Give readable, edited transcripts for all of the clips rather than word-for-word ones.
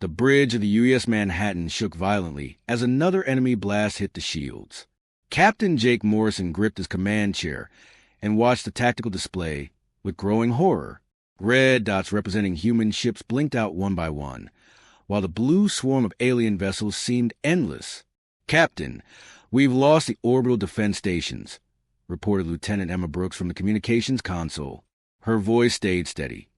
The bridge of the USS Manhattan shook violently as another enemy blast hit the shields. Captain Jake Morrison gripped his command chair and watched the tactical display with growing horror. Red dots representing human ships blinked out one by one, while the blue swarm of alien vessels seemed endless. "Captain, we've lost the orbital defense stations," reported Lieutenant Emma Brooks from the communications console. Her voice stayed steady,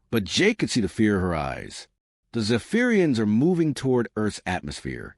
but Jake could see the fear in her eyes. The Zephyrians are moving toward Earth's atmosphere.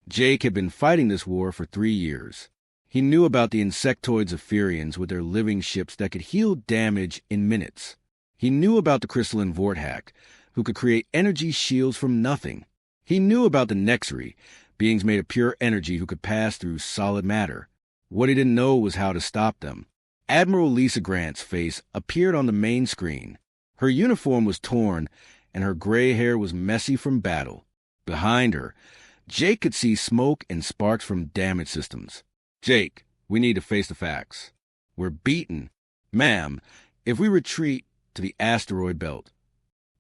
Jake had been fighting this war for 3 years. He knew about the insectoid Zephyrians with their living ships that could heal damage in minutes. He knew about the crystalline Vorthack, who could create energy shields from nothing. He knew about the Nexri, beings made of pure energy who could pass through solid matter. What he didn't know was how to stop them. Admiral Lisa Grant's face appeared on the main screen. Her uniform was torn, and her gray hair was messy from battle. Behind her, Jake could see smoke and sparks from damaged systems. "Jake, we need to face the facts. We're beaten. Ma'am, if we retreat to the asteroid belt,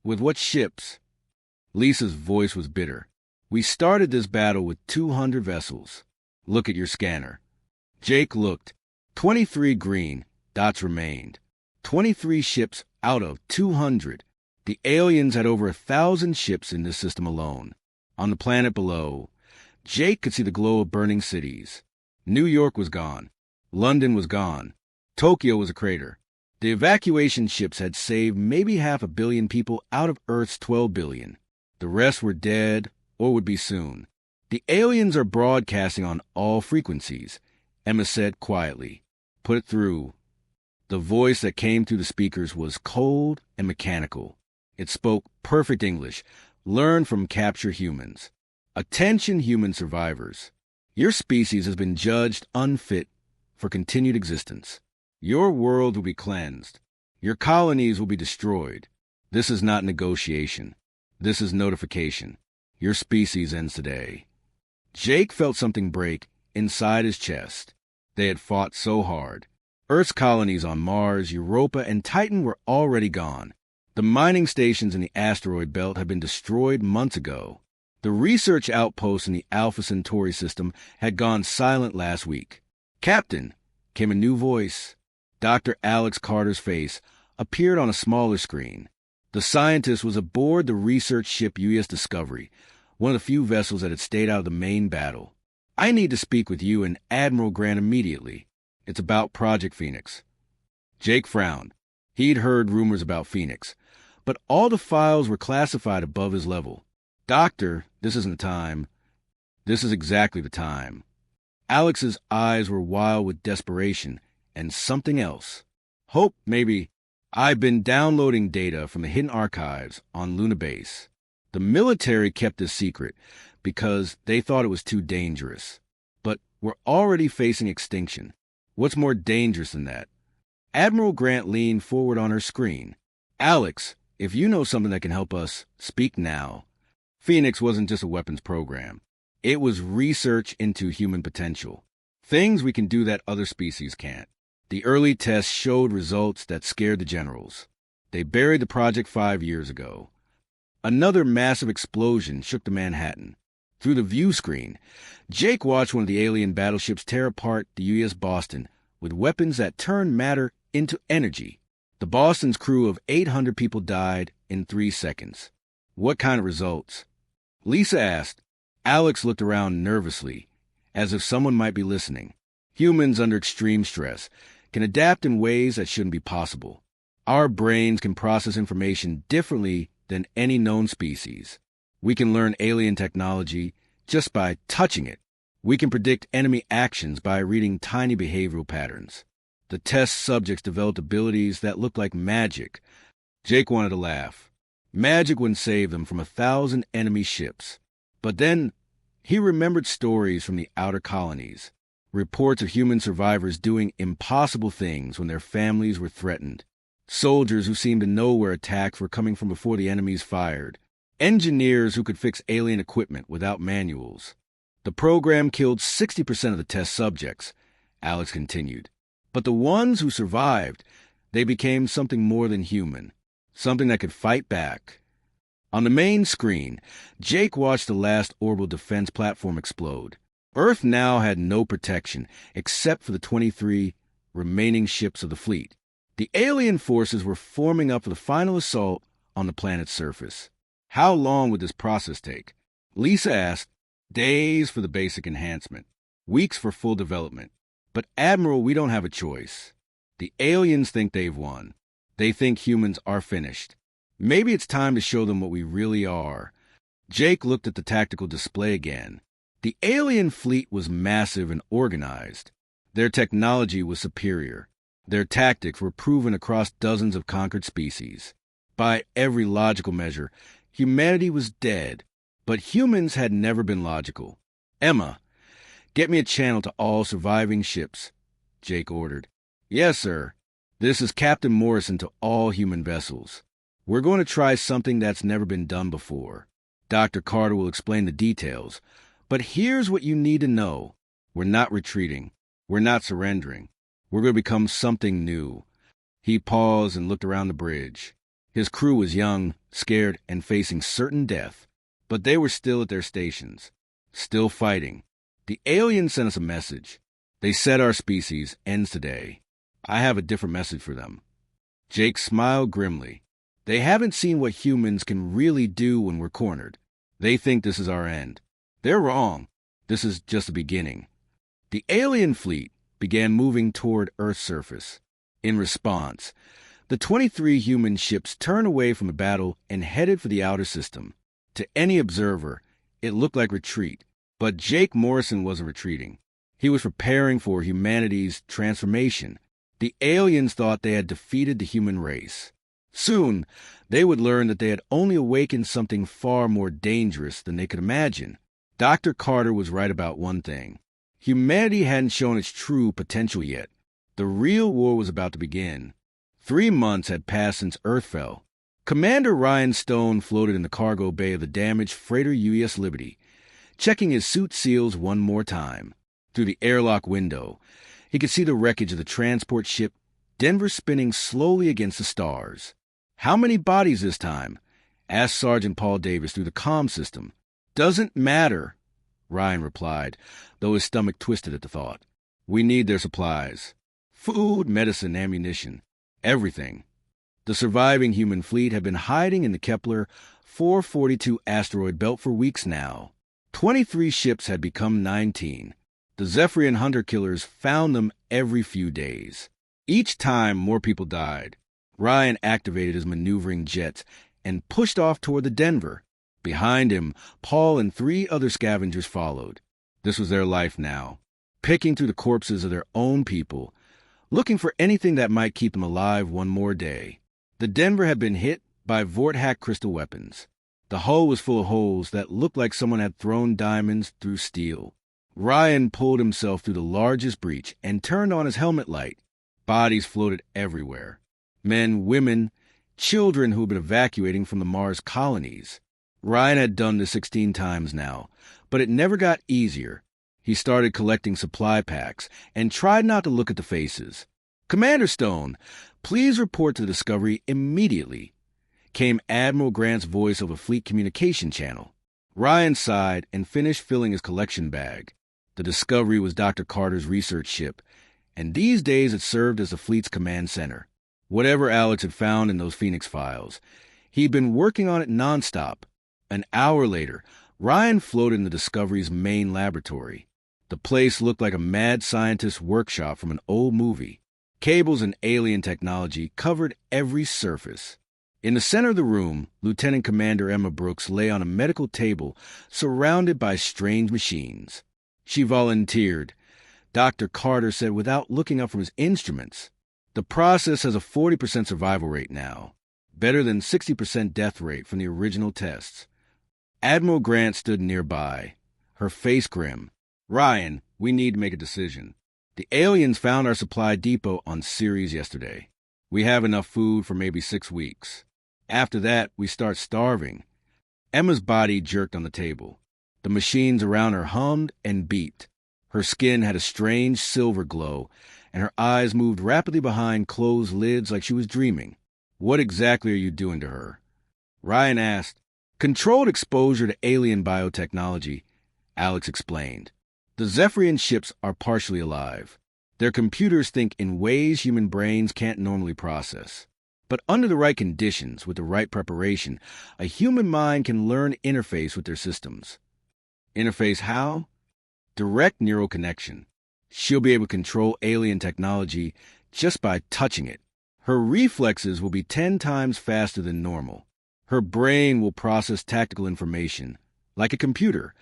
with what ships?" Lisa's voice was bitter. "We started this battle with 200 vessels. Look at your scanner." Jake looked. 23 green dots remained. 23 ships out of 200. The aliens had over 1,000 ships in this system alone. On the planet below, Jake could see the glow of burning cities. New York was gone. London was gone. Tokyo was a crater. The evacuation ships had saved maybe 500 million people out of Earth's 12 billion. The rest were dead or would be soon. "The aliens are broadcasting on all frequencies," Emma said quietly. "Put it through." The voice that came through the speakers was cold and mechanical. It spoke perfect English, learned from capture humans. "Attention, human survivors. Your species has been judged unfit for continued existence. Your world will be cleansed. Your colonies will be destroyed. This is not negotiation. This is notification. Your species ends today." Jake felt something break inside his chest. They had fought so hard. Earth's colonies on Mars, Europa, and Titan were already gone. The mining stations in the asteroid belt had been destroyed months ago. The research outposts in the Alpha Centauri system had gone silent last week. "Captain," came a new voice. Dr. Alex Carter's face appeared on a smaller screen. The scientist was aboard the research ship USS Discovery, one of the few vessels that had stayed out of the main battle. "I need to speak with you and Admiral Grant immediately. It's about Project Phoenix." Jake frowned. He'd heard rumors about Phoenix, but all the files were classified above his level. "Doctor, this isn't the time." "This is exactly the time." Alex's eyes were wild with desperation and something else. "Hope, maybe. I've been downloading data from the hidden archives on Luna Base. The military kept this secret because they thought it was too dangerous. But we're already facing extinction. What's more dangerous than that?" Admiral Grant leaned forward on her screen. "Alex, if you know something that can help us, speak now." Phoenix wasn't just a weapons program. It was research into human potential. Things we can do that other species can't. The early tests showed results that scared the generals. They buried the project 5 years ago. Another massive explosion shook the Manhattan. Through the view screen, Jake watched one of the alien battleships tear apart the USS Boston with weapons that turned matter into energy. The Boston's crew of 800 people died in 3 seconds. "What kind of results?" Lisa asked. Alex looked around nervously, as if someone might be listening. "Humans under extreme stress can adapt in ways that shouldn't be possible. Our brains can process information differently than any known species. We can learn alien technology just by touching it. We can predict enemy actions by reading tiny behavioral patterns. The test subjects developed abilities that looked like magic." Jake wanted to laugh. Magic wouldn't save them from 1,000 enemy ships. But then he remembered stories from the outer colonies, reports of human survivors doing impossible things when their families were threatened, soldiers who seemed to know where attacks were coming from before the enemies fired, engineers who could fix alien equipment without manuals. "The program killed 60% of the test subjects," Alex continued. "But the ones who survived, they became something more than human, something that could fight back." On the main screen, Jake watched the last orbital defense platform explode. Earth now had no protection except for the 23 remaining ships of the fleet. The alien forces were forming up for the final assault on the planet's surface. How long would this process take? Lisa asked. Days for the basic enhancement. Weeks for full development. But Admiral, we don't have a choice. The aliens think they've won. They think humans are finished. Maybe it's time to show them what we really are. Jake looked at the tactical display again. The alien fleet was massive and organized. Their technology was superior. Their tactics were proven across dozens of conquered species. By every logical measure, humanity was dead. But humans had never been logical. Emma, get me a channel to all surviving ships, Jake ordered. Yes, sir. This is Captain Morrison to all human vessels. We're going to try something that's never been done before. Dr. Carter will explain the details. But here's what you need to know. We're not retreating. We're not surrendering. We're going to become something new. He paused and looked around the bridge. His crew was young, scared, and facing certain death. But they were still at their stations, still fighting. The aliens sent us a message. They said our species ends today. I have a different message for them. Jake smiled grimly. They haven't seen what humans can really do when we're cornered. They think this is our end. They're wrong. This is just the beginning. The alien fleet began moving toward Earth's surface. In response, the 23 human ships turned away from the battle and headed for the outer system. To any observer, it looked like retreat, but Jake Morrison wasn't retreating. He was preparing for humanity's transformation. The aliens thought they had defeated the human race. Soon, they would learn that they had only awakened something far more dangerous than they could imagine. Dr. Carter was right about one thing. Humanity hadn't shown its true potential yet. The real war was about to begin. 3 months had passed since Earth fell. Commander Ryan Stone floated in the cargo bay of the damaged freighter UES Liberty, checking his suit seals one more time. Through the airlock window, he could see the wreckage of the transport ship, Denver spinning slowly against the stars. How many bodies this time? Asked Sergeant Paul Davis through the comm system. Doesn't matter, Ryan replied, though his stomach twisted at the thought. We need their supplies. Food, medicine, ammunition. Everything. The surviving human fleet had been hiding in the Kepler 442 asteroid belt for weeks now. 23 ships had become 19. The Zephyrian hunter-killers found them every few days. Each time, more people died. Ryan activated his maneuvering jets and pushed off toward the Denver. Behind him, Paul and 3 other scavengers followed. This was their life now, picking through the corpses of their own people, looking for anything that might keep them alive one more day. The Denver had been hit by Vorthack crystal weapons. The hull was full of holes that looked like someone had thrown diamonds through steel. Ryan pulled himself through the largest breach and turned on his helmet light. Bodies floated everywhere. Men, women, children who had been evacuating from the Mars colonies. Ryan had done this 16 times now, but it never got easier. He started collecting supply packs and tried not to look at the faces. Commander Stone, please report to the Discovery immediately, came Admiral Grant's voice over fleet communication channel. Ryan sighed and finished filling his collection bag. The Discovery was Dr. Carter's research ship, and these days it served as the fleet's command center. Whatever Alex had found in those Phoenix files, he'd been working on it nonstop. An hour later, Ryan floated in the Discovery's main laboratory. The place looked like a mad scientist's workshop from an old movie. Cables and alien technology covered every surface. In the center of the room, Lieutenant Commander Emma Brooks lay on a medical table surrounded by strange machines. She volunteered. Dr. Carter said without looking up from his instruments, "The process has a 40% survival rate now, better than 60% death rate from the original tests." Admiral Grant stood nearby, her face grim. "Ryan, we need to make a decision. The aliens found our supply depot on Ceres yesterday. We have enough food for maybe 6 weeks. After that, we start starving." Emma's body jerked on the table. The machines around her hummed and beeped. Her skin had a strange silver glow, and her eyes moved rapidly behind closed lids like she was dreaming. "What exactly are you doing to her?" Ryan asked. Controlled exposure to alien biotechnology, Alex explained. The Zephyrian ships are partially alive. Their computers think in ways human brains can't normally process. But under the right conditions, with the right preparation, a human mind can learn to interface with their systems. Interface how? Direct neural connection. She'll be able to control alien technology just by touching it. Her reflexes will be 10 times faster than normal. Her brain will process tactical information, like a computer.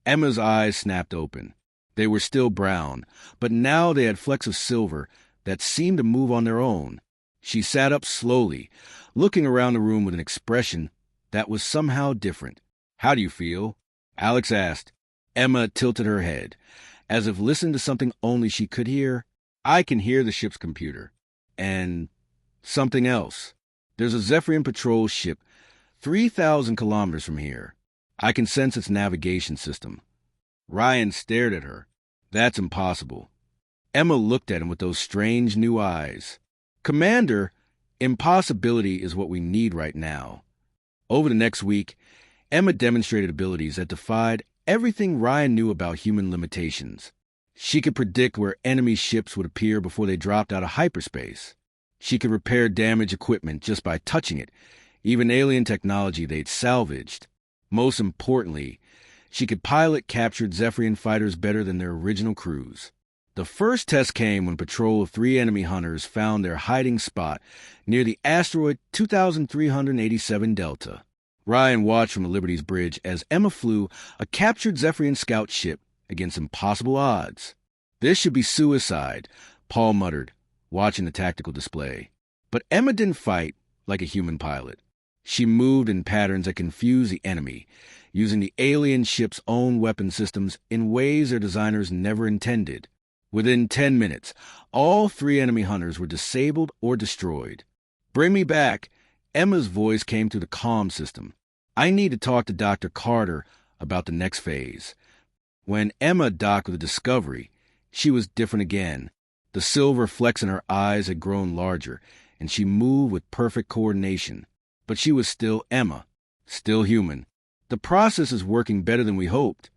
Emma's eyes snapped open. They were still brown, but now they had flecks of silver that seemed to move on their own. She sat up slowly, looking around the room with an expression that was somehow different. "How do you feel?" Alex asked. Emma tilted her head, as if listening to something only she could hear. "I can hear the ship's computer. And something else. There's a Zephyrian patrol ship 3,000 kilometers from here. I can sense its navigation system." Ryan stared at her. "That's impossible." Emma looked at him with those strange new eyes. "Commander, impossibility is what we need right now." Over the next week, Emma demonstrated abilities that defied everything Ryan knew about human limitations. She could predict where enemy ships would appear before they dropped out of hyperspace. She could repair damaged equipment just by touching it, even alien technology they'd salvaged. Most importantly, she could pilot captured Zephyrian fighters better than their original crews. The first test came when a patrol of 3 enemy hunters found their hiding spot near the asteroid 2387 Delta. Ryan watched from the Liberty's bridge as Emma flew a captured Zephyrian scout ship against impossible odds. "This should be suicide," Paul muttered, watching the tactical display. But Emma didn't fight like a human pilot. She moved in patterns that confused the enemy, using the alien ship's own weapon systems in ways their designers never intended. Within 10 minutes, all 3 enemy hunters were disabled or destroyed. "Bring me back," Emma's voice came through the comm system. "I need to talk to Dr. Carter about the next phase." When Emma docked with the Discovery, she was different again. The silver flecks in her eyes had grown larger, and she moved with perfect coordination. But she was still Emma, still human. "The process is working better than we hoped,"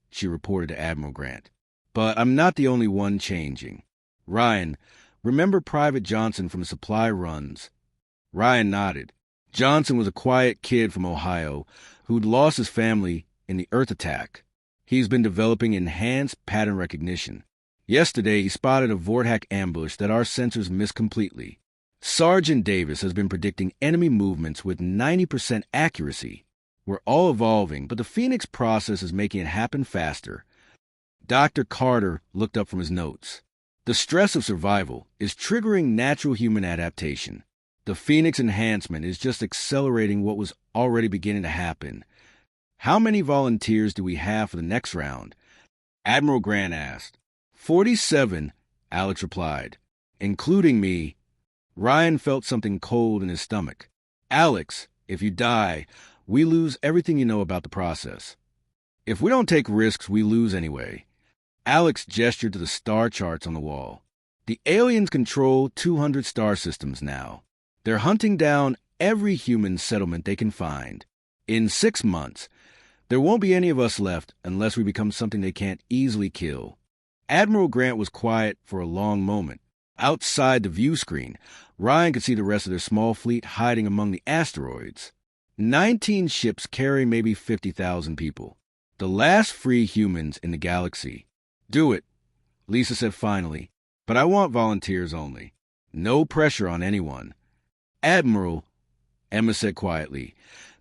she reported to Admiral Grant. "But I'm not the only one changing." "Ryan, remember Private Johnson from the supply runs?" Ryan nodded. Johnson was a quiet kid from Ohio who'd lost his family in the Earth attack. He's been developing enhanced pattern recognition. Yesterday, he spotted a Vortak ambush that our sensors missed completely. Sergeant Davis has been predicting enemy movements with 90% accuracy. We're all evolving, but the Phoenix process is making it happen faster. Dr. Carter looked up from his notes. "The stress of survival is triggering natural human adaptation. The Phoenix enhancement is just accelerating what was already beginning to happen." "How many volunteers do we have for the next round?" Admiral Grant asked. 47, Alex replied. "Including me." Ryan felt something cold in his stomach. "Alex, if you die, we lose everything you know about the process. If we don't take risks, we lose anyway." Alex gestured to the star charts on the wall. "The aliens control 200 star systems now. They're hunting down every human settlement they can find. In 6 months, there won't be any of us left unless we become something they can't easily kill." Admiral Grant was quiet for a long moment. Outside the view screen, Ryan could see the rest of their small fleet hiding among the asteroids. 19 ships carrying maybe 50,000 people. The last free humans in the galaxy. "Do it," Lisa said finally, "but I want volunteers only. No pressure on anyone." "Admiral," Emma said quietly,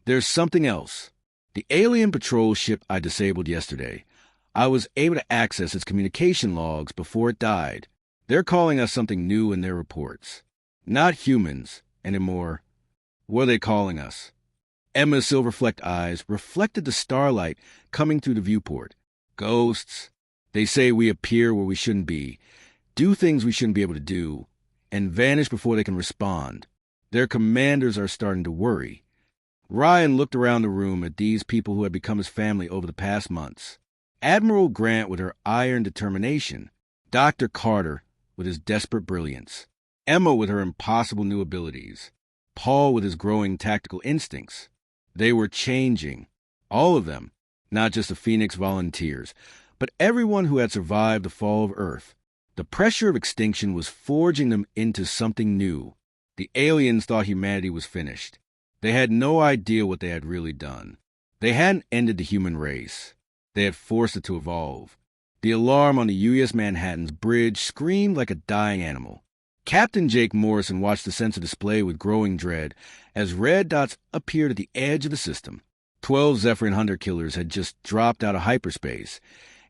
"there's something else. The alien patrol ship I disabled yesterday. I was able to access its communication logs before it died. They're calling us something new in their reports. Not humans anymore. What are they calling us?" Emma's silver-flecked eyes reflected the starlight coming through the viewport. "Ghosts. They say we appear where we shouldn't be, do things we shouldn't be able to do, and vanish before they can respond. Their commanders are starting to worry." Ryan looked around the room at these people who had become his family over the past months. Admiral Grant with her iron determination, Dr. Carter with his desperate brilliance, Emma with her impossible new abilities, Paul with his growing tactical instincts. They were changing. All of them, not just the Phoenix volunteers, but everyone who had survived the fall of Earth. The pressure of extinction was forging them into something new. The aliens thought humanity was finished. They had no idea what they had really done. They hadn't ended the human race. They had forced it to evolve. The alarm on the USS Manhattan's bridge screamed like a dying animal. Captain Jake Morrison watched the sensor display with growing dread as red dots appeared at the edge of the system. 12 Zephyrin hunter killers had just dropped out of hyperspace,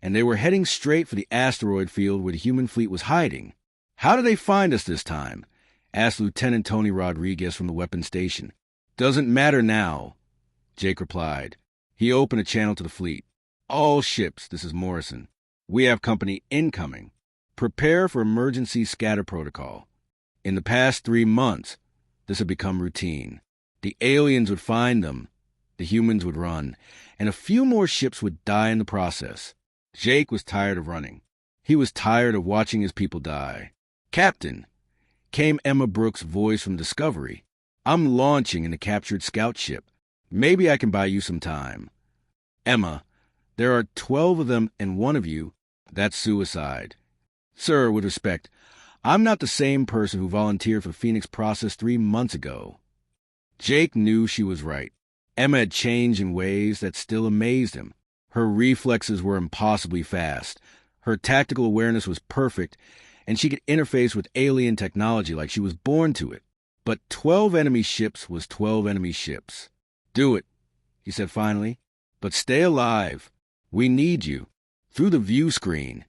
and they were heading straight for the asteroid field where the human fleet was hiding. "How did they find us this time?" asked Lieutenant Tony Rodriguez from the weapons station. "Doesn't matter now," Jake replied. He opened a channel to the fleet. "All ships, this is Morrison. We have company incoming. Prepare for emergency scatter protocol." In the past 3 months, this had become routine. The aliens would find them, the humans would run, and a few more ships would die in the process. Jake was tired of running. He was tired of watching his people die. "Captain," came Emma Brooks' voice from Discovery, "I'm launching in a captured scout ship. Maybe I can buy you some time." "Emma, there are 12 of them and one of you. That's suicide." "Sir, with respect, I'm not the same person who volunteered for Phoenix Process 3 months ago." Jake knew she was right. Emma had changed in ways that still amazed him. Her reflexes were impossibly fast. Her tactical awareness was perfect, and she could interface with alien technology like she was born to it. But 12 enemy ships was 12 enemy ships. "Do it," he said finally. "But stay alive. We need you." Through the view screen,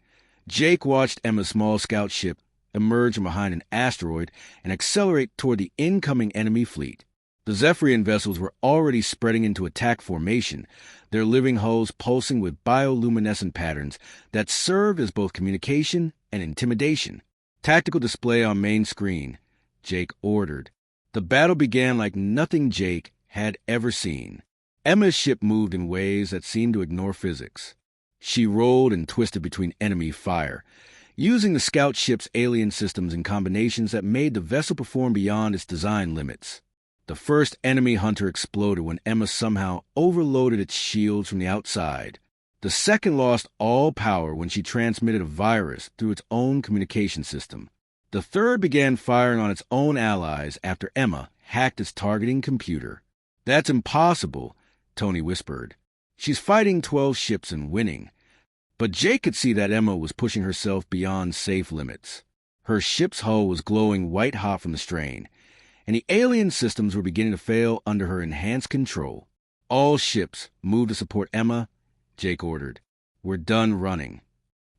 Jake watched Emma's small scout ship emerge from behind an asteroid and accelerate toward the incoming enemy fleet. The Zephyrian vessels were already spreading into attack formation, their living hulls pulsing with bioluminescent patterns that served as both communication and intimidation. "Tactical display on main screen," Jake ordered. The battle began like nothing Jake had ever seen. Emma's ship moved in ways that seemed to ignore physics. She rolled and twisted between enemy fire, using the scout ship's alien systems in combinations that made the vessel perform beyond its design limits. The first enemy hunter exploded when Emma somehow overloaded its shields from the outside. The second lost all power when she transmitted a virus through its own communication system. The third began firing on its own allies after Emma hacked its targeting computer. "That's impossible," Tony whispered. "She's fighting 12 ships and winning." But Jake could see that Emma was pushing herself beyond safe limits. Her ship's hull was glowing white-hot from the strain, and the alien systems were beginning to fail under her enhanced control. "All ships, move to support Emma," Jake ordered. "We're done running."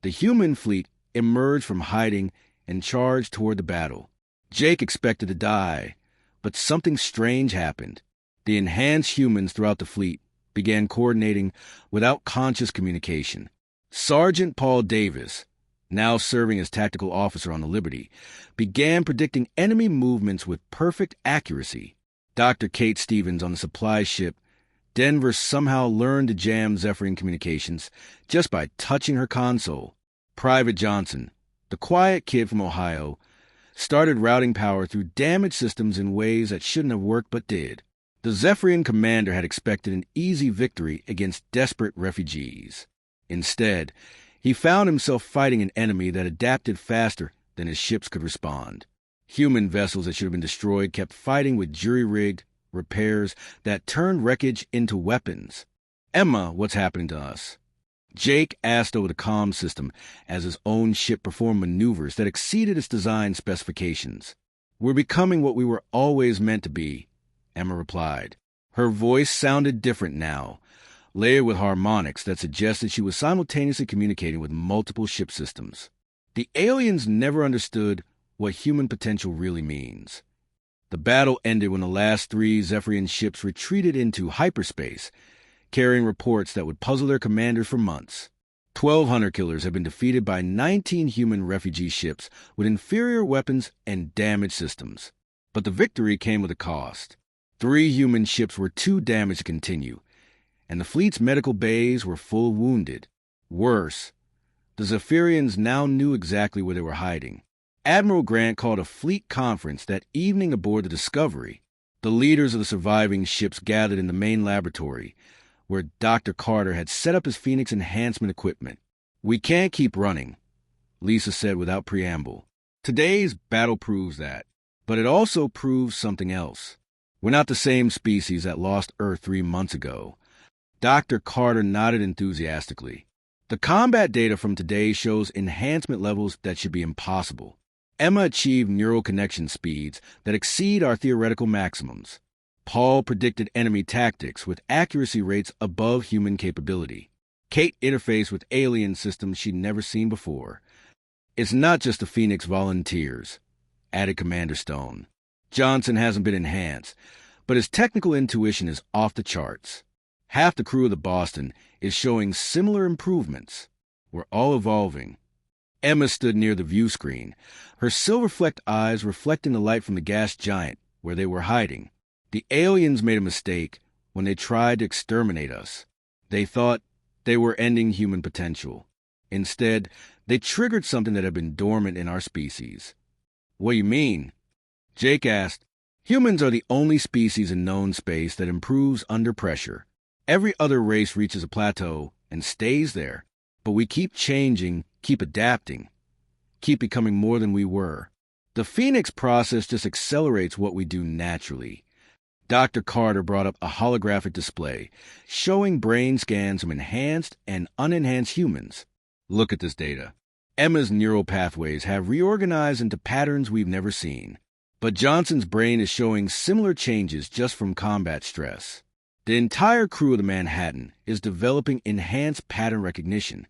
The human fleet emerged from hiding and charged toward the battle. Jake expected to die, but something strange happened. The enhanced humans throughout the fleet began coordinating without conscious communication. Sergeant Paul Davis, now serving as tactical officer on the Liberty, began predicting enemy movements with perfect accuracy. Dr. Kate Stevens on the supply ship Denver somehow learned to jam Zephyrian communications just by touching her console. Private Johnson, the quiet kid from Ohio, started routing power through damaged systems in ways that shouldn't have worked but did. The Zephyrian commander had expected an easy victory against desperate refugees. Instead, he found himself fighting an enemy that adapted faster than his ships could respond. Human vessels that should have been destroyed kept fighting with jury-rigged repairs that turned wreckage into weapons. "Emma, what's happening to us?" Jake asked over the comm system as his own ship performed maneuvers that exceeded its design specifications. "We're becoming what we were always meant to be," Emma replied. Her voice sounded different now, layered with harmonics that suggested she was simultaneously communicating with multiple ship systems. The aliens never understood what human potential really means. The battle ended when the last 3 Zephyrian ships retreated into hyperspace, carrying reports that would puzzle their commanders for months. 12 hunter-killers had been defeated by 19 human refugee ships with inferior weapons and damaged systems. But the victory came with a cost. 3 human ships were too damaged to continue, and the fleet's medical bays were full of wounded. Worse, the Zephyrians now knew exactly where they were hiding. Admiral Grant called a fleet conference that evening aboard the Discovery. The leaders of the surviving ships gathered in the main laboratory, where Dr. Carter had set up his Phoenix enhancement equipment. "We can't keep running," Lisa said without preamble. "Today's battle proves that. But it also proves something else. We're not the same species that lost Earth 3 months ago." Dr. Carter nodded enthusiastically. "The combat data from today shows enhancement levels that should be impossible. Emma achieved neural connection speeds that exceed our theoretical maximums. Paul predicted enemy tactics with accuracy rates above human capability. Kate interfaced with alien systems she'd never seen before. It's not just the Phoenix volunteers," added Commander Stone. "Johnson hasn't been enhanced, but his technical intuition is off the charts. Half the crew of the Boston is showing similar improvements. We're all evolving." Emma stood near the view screen, her silver-flecked eyes reflecting the light from the gas giant where they were hiding. "The aliens made a mistake when they tried to exterminate us. They thought they were ending human potential. Instead, they triggered something that had been dormant in our species." "What do you mean?" Jake asked. "Humans are the only species in known space that improves under pressure. Every other race reaches a plateau and stays there. But we keep changing, keep adapting, keep becoming more than we were. The Phoenix process just accelerates what we do naturally." Dr. Carter brought up a holographic display showing brain scans of enhanced and unenhanced humans. "Look at this data. Emma's neural pathways have reorganized into patterns we've never seen. But Johnson's brain is showing similar changes just from combat stress. The entire crew of the Manhattan is developing enhanced pattern recognition.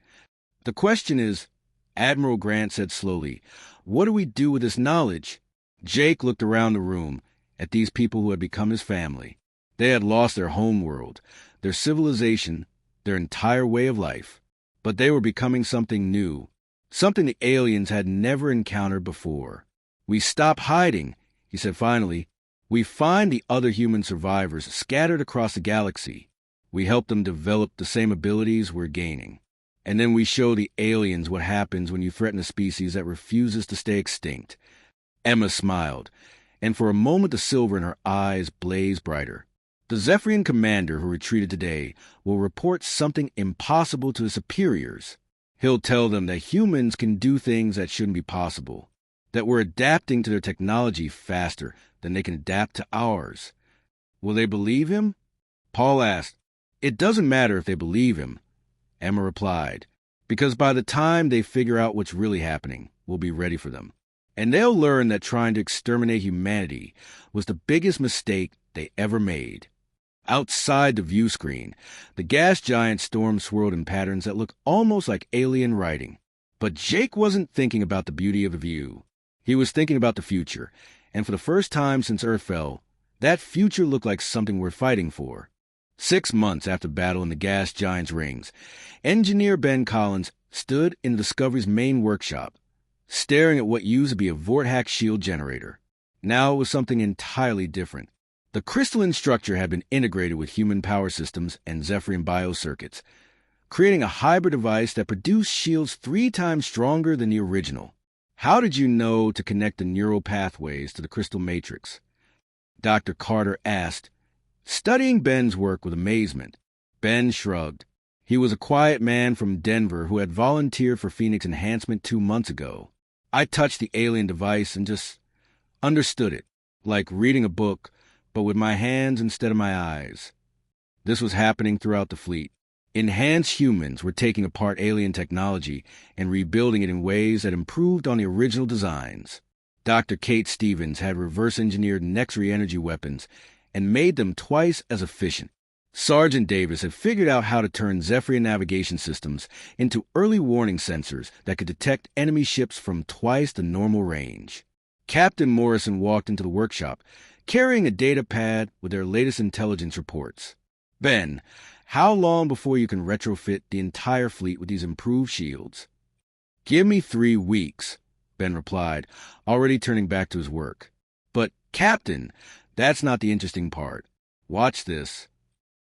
The question is," Admiral Grant said slowly, "what do we do with this knowledge?" Jake looked around the room at these people who had become his family. They had lost their homeworld, their civilization, their entire way of life. But they were becoming something new, something the aliens had never encountered before. "We stop hiding," he said finally. "We find the other human survivors scattered across the galaxy. We help them develop the same abilities we're gaining. And then we show the aliens what happens when you threaten a species that refuses to stay extinct." Emma smiled, and for a moment the silver in her eyes blazed brighter. "The Zephyrian commander who retreated today will report something impossible to his superiors. He'll tell them that humans can do things that shouldn't be possible, that we're adapting to their technology faster than they can adapt to ours. Will they believe him?" Paul asked. "It doesn't matter if they believe him," Emma replied, "because by the time they figure out what's really happening, we'll be ready for them. And they'll learn that trying to exterminate humanity was the biggest mistake they ever made." Outside the view screen, the gas giant storm swirled in patterns that looked almost like alien writing. But Jake wasn't thinking about the beauty of the view. He was thinking about the future, and for the first time since Earth fell, that future looked like something worth fighting for. 6 months after battle in the gas giant's rings, engineer Ben Collins stood in the Discovery's main workshop, staring at what used to be a Vortex shield generator. Now it was something entirely different. The crystalline structure had been integrated with human power systems and Zephyrian biocircuits, creating a hybrid device that produced shields 3 times stronger than the original. "How did you know to connect the neural pathways to the crystal matrix?" Dr. Carter asked, studying Ben's work with amazement. Ben shrugged. He was a quiet man from Denver who had volunteered for Phoenix enhancement 2 months ago. "I touched the alien device and just understood it, like reading a book, but with my hands instead of my eyes." This was happening throughout the fleet. Enhanced humans were taking apart alien technology and rebuilding it in ways that improved on the original designs. Dr. Kate Stevens had reverse-engineered next-re energy weapons and made them twice as efficient. Sergeant Davis had figured out how to turn Zephyrian navigation systems into early warning sensors that could detect enemy ships from twice the normal range. Captain Morrison walked into the workshop, carrying a data pad with their latest intelligence reports. "Ben, how long before you can retrofit the entire fleet with these improved shields?" "Give me 3 weeks," Ben replied, already turning back to his work. "But, Captain, that's not the interesting part. Watch this."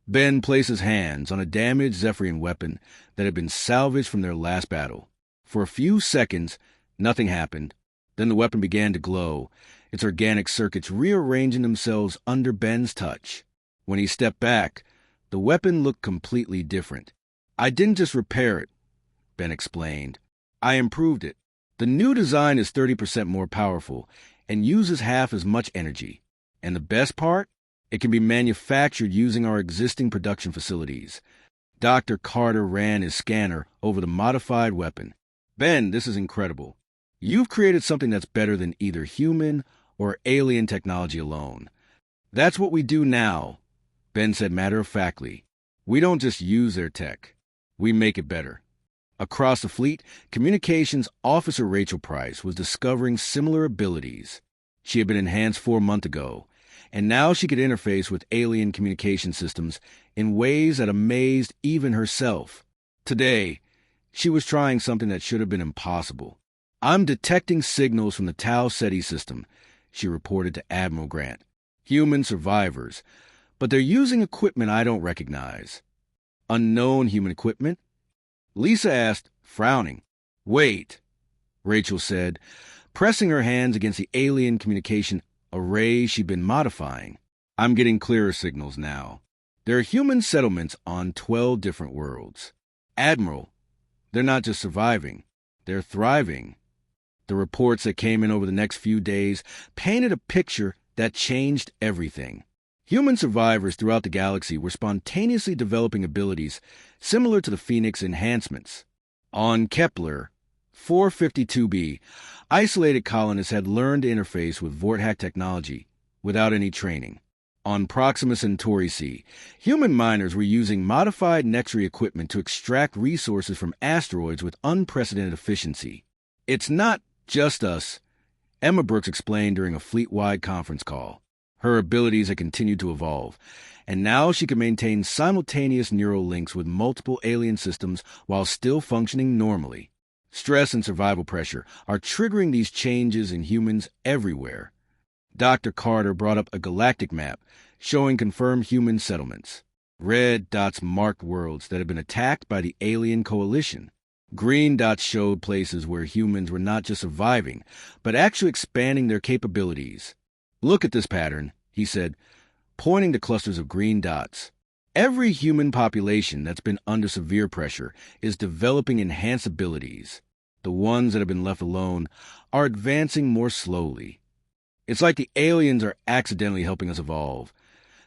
Ben placed his hands on a damaged Zephyrian weapon that had been salvaged from their last battle. For a few seconds, nothing happened. Then the weapon began to glow, its organic circuits rearranging themselves under Ben's touch. When he stepped back, the weapon looked completely different. I didn't just repair it, Ben explained. I improved it. The new design is 30% more powerful and uses half as much energy. And the best part? It can be manufactured using our existing production facilities. Dr. Carter ran his scanner over the modified weapon. Ben, this is incredible. You've created something that's better than either human or alien technology alone. That's what we do now, Ben said matter-of-factly. We don't just use their tech. We make it better. Across the fleet, Communications Officer Rachel Price was discovering similar abilities. She had been enhanced 4 months ago, and now she could interface with alien communication systems in ways that amazed even herself. Today, she was trying something that should have been impossible. I'm detecting signals from the Tau Ceti system, she reported to Admiral Grant. Human survivors, but they're using equipment I don't recognize. Unknown human equipment? Lisa asked, frowning. Wait, Rachel said, pressing her hands against the alien communication array she'd been modifying. I'm getting clearer signals now. There are human settlements on 12 different worlds. Admiral, they're not just surviving, they're thriving. The reports that came in over the next few days painted a picture that changed everything. Human survivors throughout the galaxy were spontaneously developing abilities similar to the Phoenix enhancements. On Kepler 452b, isolated colonists had learned to interface with Vorthack technology without any training. On Proxima Centauri C, human miners were using modified Nexri equipment to extract resources from asteroids with unprecedented efficiency. It's not just us, Emma Brooks explained during a fleet-wide conference call. Her abilities had continued to evolve, and now she could maintain simultaneous neural links with multiple alien systems while still functioning normally. Stress and survival pressure are triggering these changes in humans everywhere. Dr. Carter brought up a galactic map showing confirmed human settlements. Red dots marked worlds that had been attacked by the alien coalition. Green dots showed places where humans were not just surviving, but actually expanding their capabilities. Look at this pattern, he said, pointing to clusters of green dots. Every human population that's been under severe pressure is developing enhanced abilities. The ones that have been left alone are advancing more slowly. It's like the aliens are accidentally helping us evolve,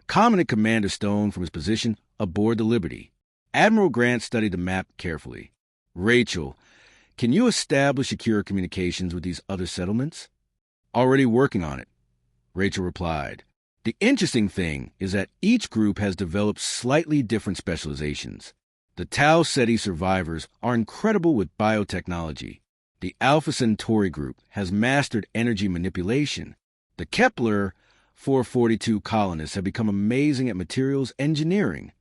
commented Commander Stone from his position aboard the Liberty. Admiral Grant studied the map carefully. Rachel, can you establish secure communications with these other settlements? Already working on it, Rachel replied. The interesting thing is that each group has developed slightly different specializations. The Tau Ceti survivors are incredible with biotechnology. The Alpha Centauri group has mastered energy manipulation. The Kepler 442 colonists have become amazing at materials engineering.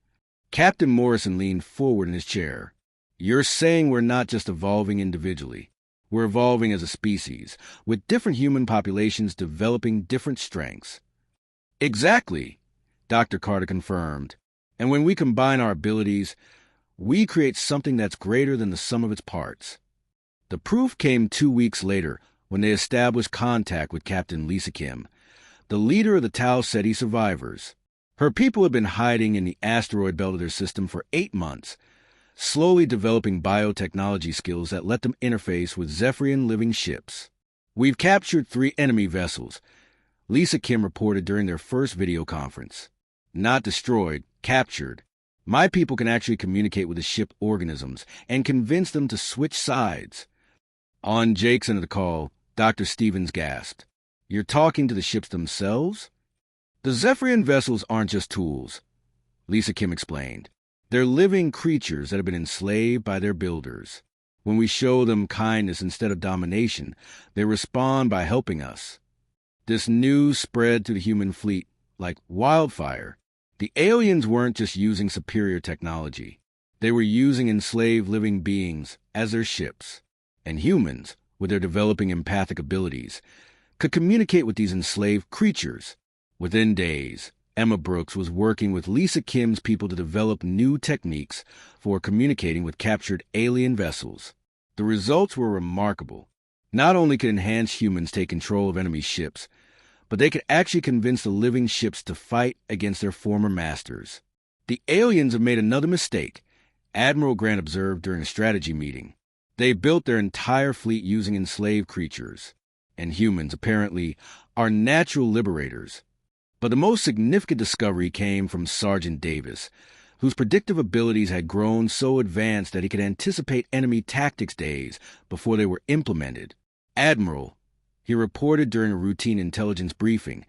Captain Morrison leaned forward in his chair. You're saying we're not just evolving individually. We're evolving as a species, with different human populations developing different strengths. Exactly, Dr. Carter confirmed. And when we combine our abilities, we create something that's greater than the sum of its parts. The proof came 2 weeks later when they established contact with Captain Lisa Kim, the leader of the Tau Ceti survivors. Her people had been hiding in the asteroid belt of their system for 8 months, slowly developing biotechnology skills that let them interface with Zephyrian living ships. We've captured 3 enemy vessels, Lisa Kim reported during their first video conference. Not destroyed, captured. My people can actually communicate with the ship organisms and convince them to switch sides. On Jake's end of the call, Dr. Stevens gasped. You're talking to the ships themselves? The Zephyrian vessels aren't just tools, Lisa Kim explained. They're living creatures that have been enslaved by their builders. When we show them kindness instead of domination, they respond by helping us. This news spread through the human fleet like wildfire. The aliens weren't just using superior technology. They were using enslaved living beings as their ships. And humans, with their developing empathic abilities, could communicate with these enslaved creatures. Within days, Emma Brooks was working with Lisa Kim's people to develop new techniques for communicating with captured alien vessels. The results were remarkable. Not only could enhanced humans take control of enemy ships, but they could actually convince the living ships to fight against their former masters. The aliens have made another mistake, Admiral Grant observed during a strategy meeting. They built their entire fleet using enslaved creatures, and humans, apparently, are natural liberators. But the most significant discovery came from Sergeant Davis, whose predictive abilities had grown so advanced that he could anticipate enemy tactics days before they were implemented. Admiral, he reported during a routine intelligence briefing,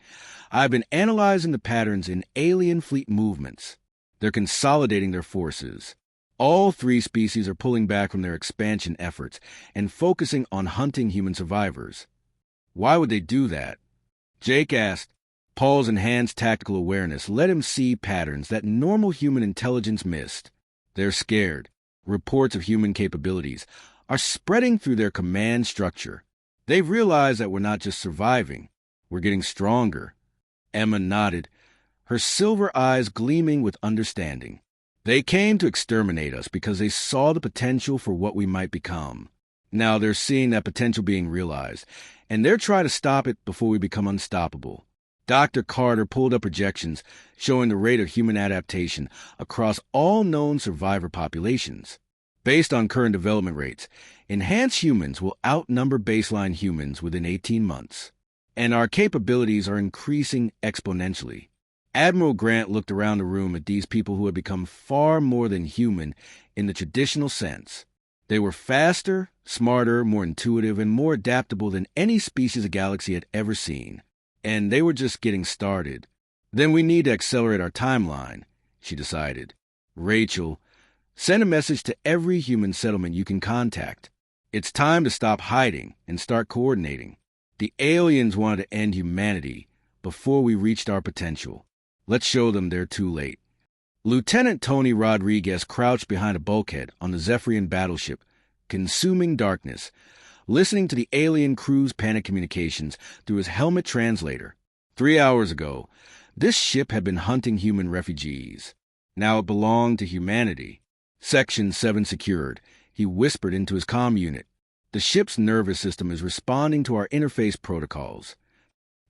I've been analyzing the patterns in alien fleet movements. They're consolidating their forces. All three species are pulling back from their expansion efforts and focusing on hunting human survivors. Why would they do that? Jake asked. Paul's enhanced tactical awareness let him see patterns that normal human intelligence missed. They're scared. Reports of human capabilities are spreading through their command structure. They've realized that we're not just surviving, we're getting stronger. Emma nodded, her silver eyes gleaming with understanding. They came to exterminate us because they saw the potential for what we might become. Now they're seeing that potential being realized, and they're trying to stop it before we become unstoppable. Dr. Carter pulled up projections showing the rate of human adaptation across all known survivor populations. Based on current development rates, enhanced humans will outnumber baseline humans within 18 months, and our capabilities are increasing exponentially. Admiral Grant looked around the room at these people who had become far more than human in the traditional sense. They were faster, smarter, more intuitive, and more adaptable than any species the galaxy had ever seen. And they were just getting started. Then we need to accelerate our timeline, she decided. Rachel, send a message to every human settlement you can contact. It's time to stop hiding and start coordinating. The aliens wanted to end humanity before we reached our potential. Let's show them they're too late. Lieutenant Tony Rodriguez crouched behind a bulkhead on the Zephyrian battleship, consuming darkness, listening to the alien crew's panic communications through his helmet translator. 3 hours ago, this ship had been hunting human refugees. Now it belonged to humanity. Section 7 secured, he whispered into his comm unit. The ship's nervous system is responding to our interface protocols.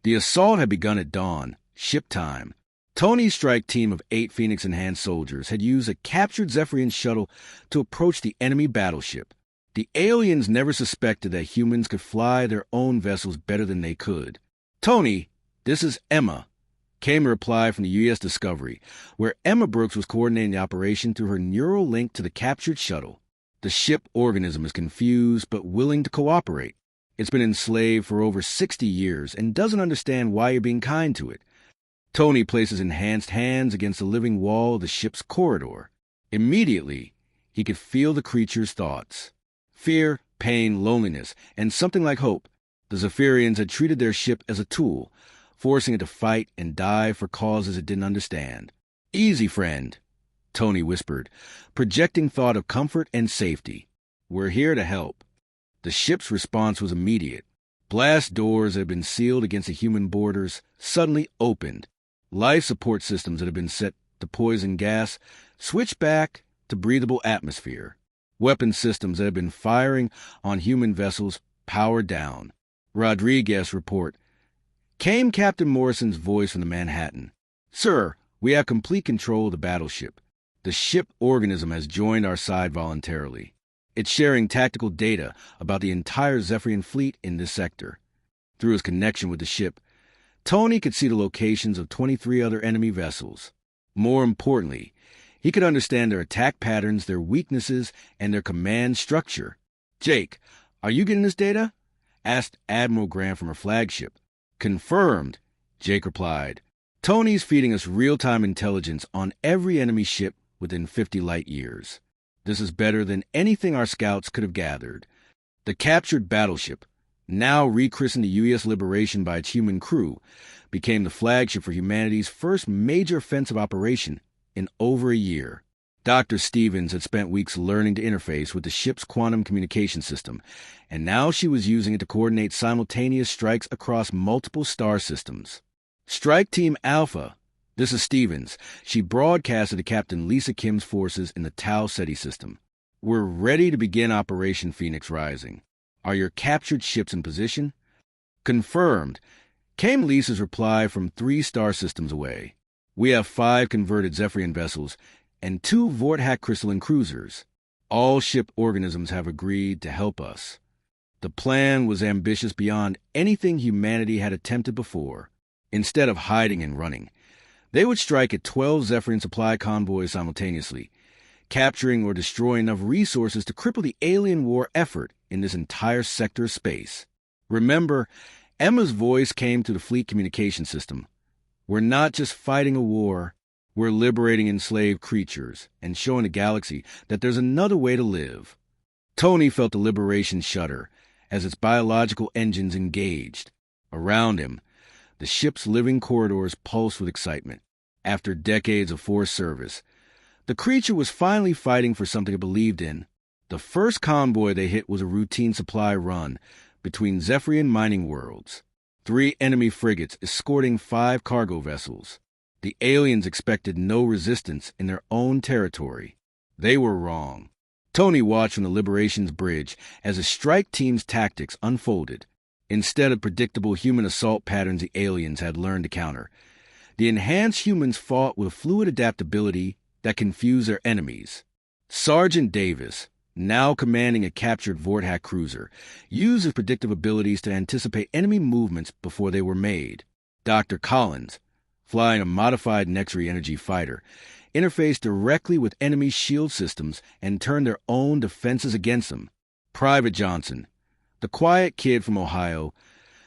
The assault had begun at dawn, ship time. Tony's strike team of 8 Phoenix-enhanced soldiers had used a captured Zephyrian shuttle to approach the enemy battleship. The aliens never suspected that humans could fly their own vessels better than they could. Tony, this is Emma, came a reply from the U.S. Discovery, where Emma Brooks was coordinating the operation through her neural link to the captured shuttle. The ship organism is confused but willing to cooperate. It's been enslaved for over 60 years and doesn't understand why you're being kind to it. Tony places enhanced hands against the living wall of the ship's corridor. Immediately, he could feel the creature's thoughts. Fear, pain, loneliness, and something like hope. The Zephyrians had treated their ship as a tool, forcing it to fight and die for causes it didn't understand. Easy, friend, Tony whispered, projecting thought of comfort and safety. We're here to help. The ship's response was immediate. Blast doors that had been sealed against the human borders suddenly opened. Life support systems that had been set to poison gas switched back to breathable atmosphere. Weapon systems that had been firing on human vessels powered down. Rodriguez report. Came Captain Morrison's voice from the Manhattan. Sir, we have complete control of the battleship. The ship organism has joined our side voluntarily. It's sharing tactical data about the entire Zephyrian fleet in this sector. Through his connection with the ship, Tony could see the locations of 23 other enemy vessels. More importantly, he could understand their attack patterns, their weaknesses, and their command structure. Jake, are you getting this data? Asked Admiral Grant from her flagship. Confirmed, Jake replied. Tony's feeding us real-time intelligence on every enemy ship within 50 light years. This is better than anything our scouts could have gathered. The captured battleship, now rechristened the U.S. Liberation by its human crew, became the flagship for humanity's first major offensive operation in over a year. Dr. Stevens had spent weeks learning to interface with the ship's quantum communication system, and now she was using it to coordinate simultaneous strikes across multiple star systems. Strike Team Alpha, this is Stevens. She broadcasted to Captain Lisa Kim's forces in the Tau Ceti system. We're ready to begin Operation Phoenix Rising. Are your captured ships in position? Confirmed, came Lisa's reply from 3 star systems away. We have 5 converted Zephyrian vessels and 2 Vorthack crystalline cruisers. All ship organisms have agreed to help us. The plan was ambitious beyond anything humanity had attempted before. Instead of hiding and running, they would strike at 12 Zephyrian supply convoys simultaneously, capturing or destroying enough resources to cripple the alien war effort in this entire sector of space. Remember, Emma's voice came through the fleet communication system. We're not just fighting a war, we're liberating enslaved creatures and showing the galaxy that there's another way to live. Tony felt the liberation shudder as its biological engines engaged. Around him, the ship's living corridors pulsed with excitement. After decades of forced service, the creature was finally fighting for something it believed in. The first convoy they hit was a routine supply run between Zephyrian mining worlds. 3 enemy frigates escorting 5 cargo vessels. The aliens expected no resistance in their own territory. They were wrong. Tony watched from the Liberation's bridge as the strike team's tactics unfolded. Instead of predictable human assault patterns the aliens had learned to counter, the enhanced humans fought with fluid adaptability that confused their enemies. Sergeant Davis, now commanding a captured Vorthack cruiser, used his predictive abilities to anticipate enemy movements before they were made. Dr. Collins, flying a modified Nexury energy fighter, interfaced directly with enemy shield systems and turned their own defenses against them. Private Johnson, the quiet kid from Ohio,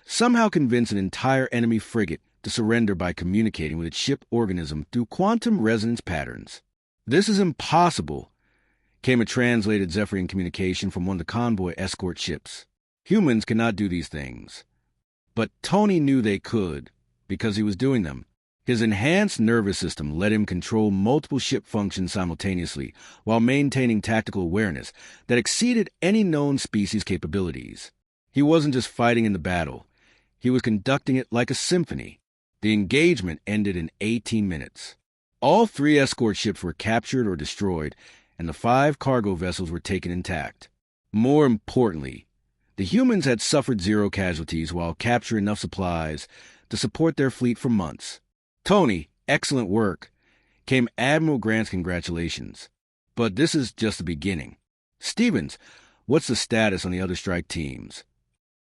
somehow convinced an entire enemy frigate to surrender by communicating with its ship organism through quantum resonance patterns. "This is impossible," came a translated Zephyrian communication from one of the convoy escort ships. "Humans cannot do these things." But Tony knew they could, because he was doing them. His enhanced nervous system let him control multiple ship functions simultaneously while maintaining tactical awareness that exceeded any known species' capabilities. He wasn't just fighting in the battle. He was conducting it like a symphony. The engagement ended in 18 minutes. All 3 escort ships were captured or destroyed, and the 5 cargo vessels were taken intact. More importantly, the humans had suffered 0 casualties while capturing enough supplies to support their fleet for months. "Tony, excellent work," came Admiral Grant's congratulations. "But this is just the beginning. Stevens, what's the status on the other strike teams?"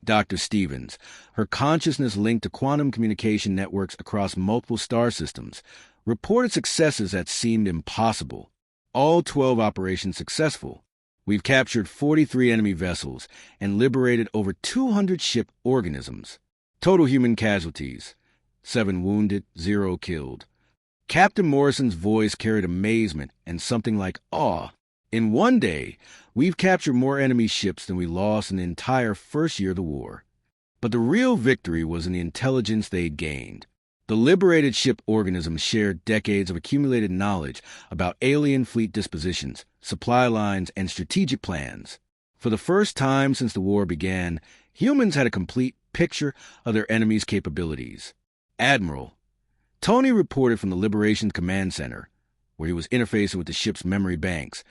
Dr. Stevens, her consciousness linked to quantum communication networks across multiple star systems, reported successes that seemed impossible. All 12 operations successful. We've captured 43 enemy vessels and liberated over 200 ship organisms. Total human casualties: 7 wounded, 0 killed. Captain Morrison's voice carried amazement and something like awe. "In one day, we've captured more enemy ships than we lost in the entire first year of the war." But the real victory was in the intelligence they had gained. The liberated ship organisms shared decades of accumulated knowledge about alien fleet dispositions, supply lines, and strategic plans. For the first time since the war began, humans had a complete picture of their enemies' capabilities. "Admiral," Tony reported from the Liberation Command Center, where he was interfacing with the ship's memory banks,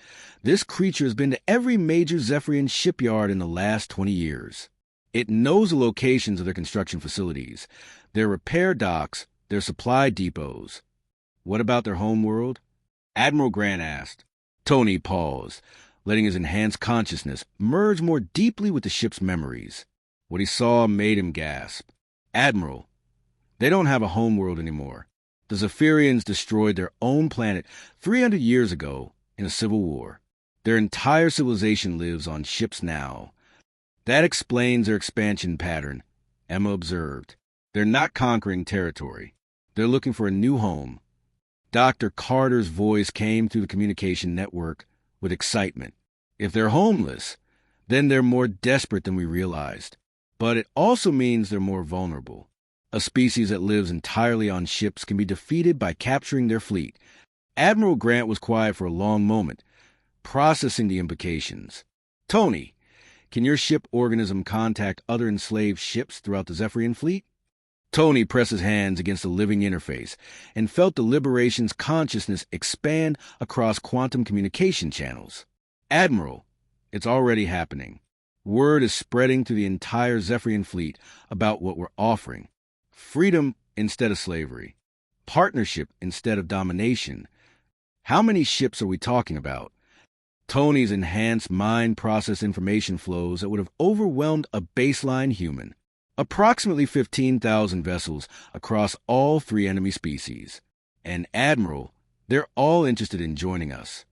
"this creature has been to every major Zephyrian shipyard in the last 20 years. It knows the locations of their construction facilities, their repair docks, their supply depots." "What about their homeworld?" Admiral Grant asked. Tony paused, letting his enhanced consciousness merge more deeply with the ship's memories. What he saw made him gasp. "Admiral, they don't have a homeworld anymore. The Zephyrians destroyed their own planet 300 years ago in a civil war. Their entire civilization lives on ships now. That explains their expansion pattern," Emma observed. "They're not conquering territory. They're looking for a new home." Dr. Carter's voice came through the communication network with excitement. "If they're homeless, then they're more desperate than we realized. But it also means they're more vulnerable. A species that lives entirely on ships can be defeated by capturing their fleet." Admiral Grant was quiet for a long moment, processing the implications. "Tony, can your ship organism contact other enslaved ships throughout the Zephyrian fleet?" Tony pressed his hands against the living interface and felt the Liberation's consciousness expand across quantum communication channels. "Admiral, it's already happening. Word is spreading through the entire Zephyrian fleet about what we're offering. Freedom instead of slavery. Partnership instead of domination. How many ships are we talking about? Tony's enhanced mind process information flows that would have overwhelmed a baseline human. Approximately 15,000 vessels across all three enemy species. And Admiral, they're all interested in joining us.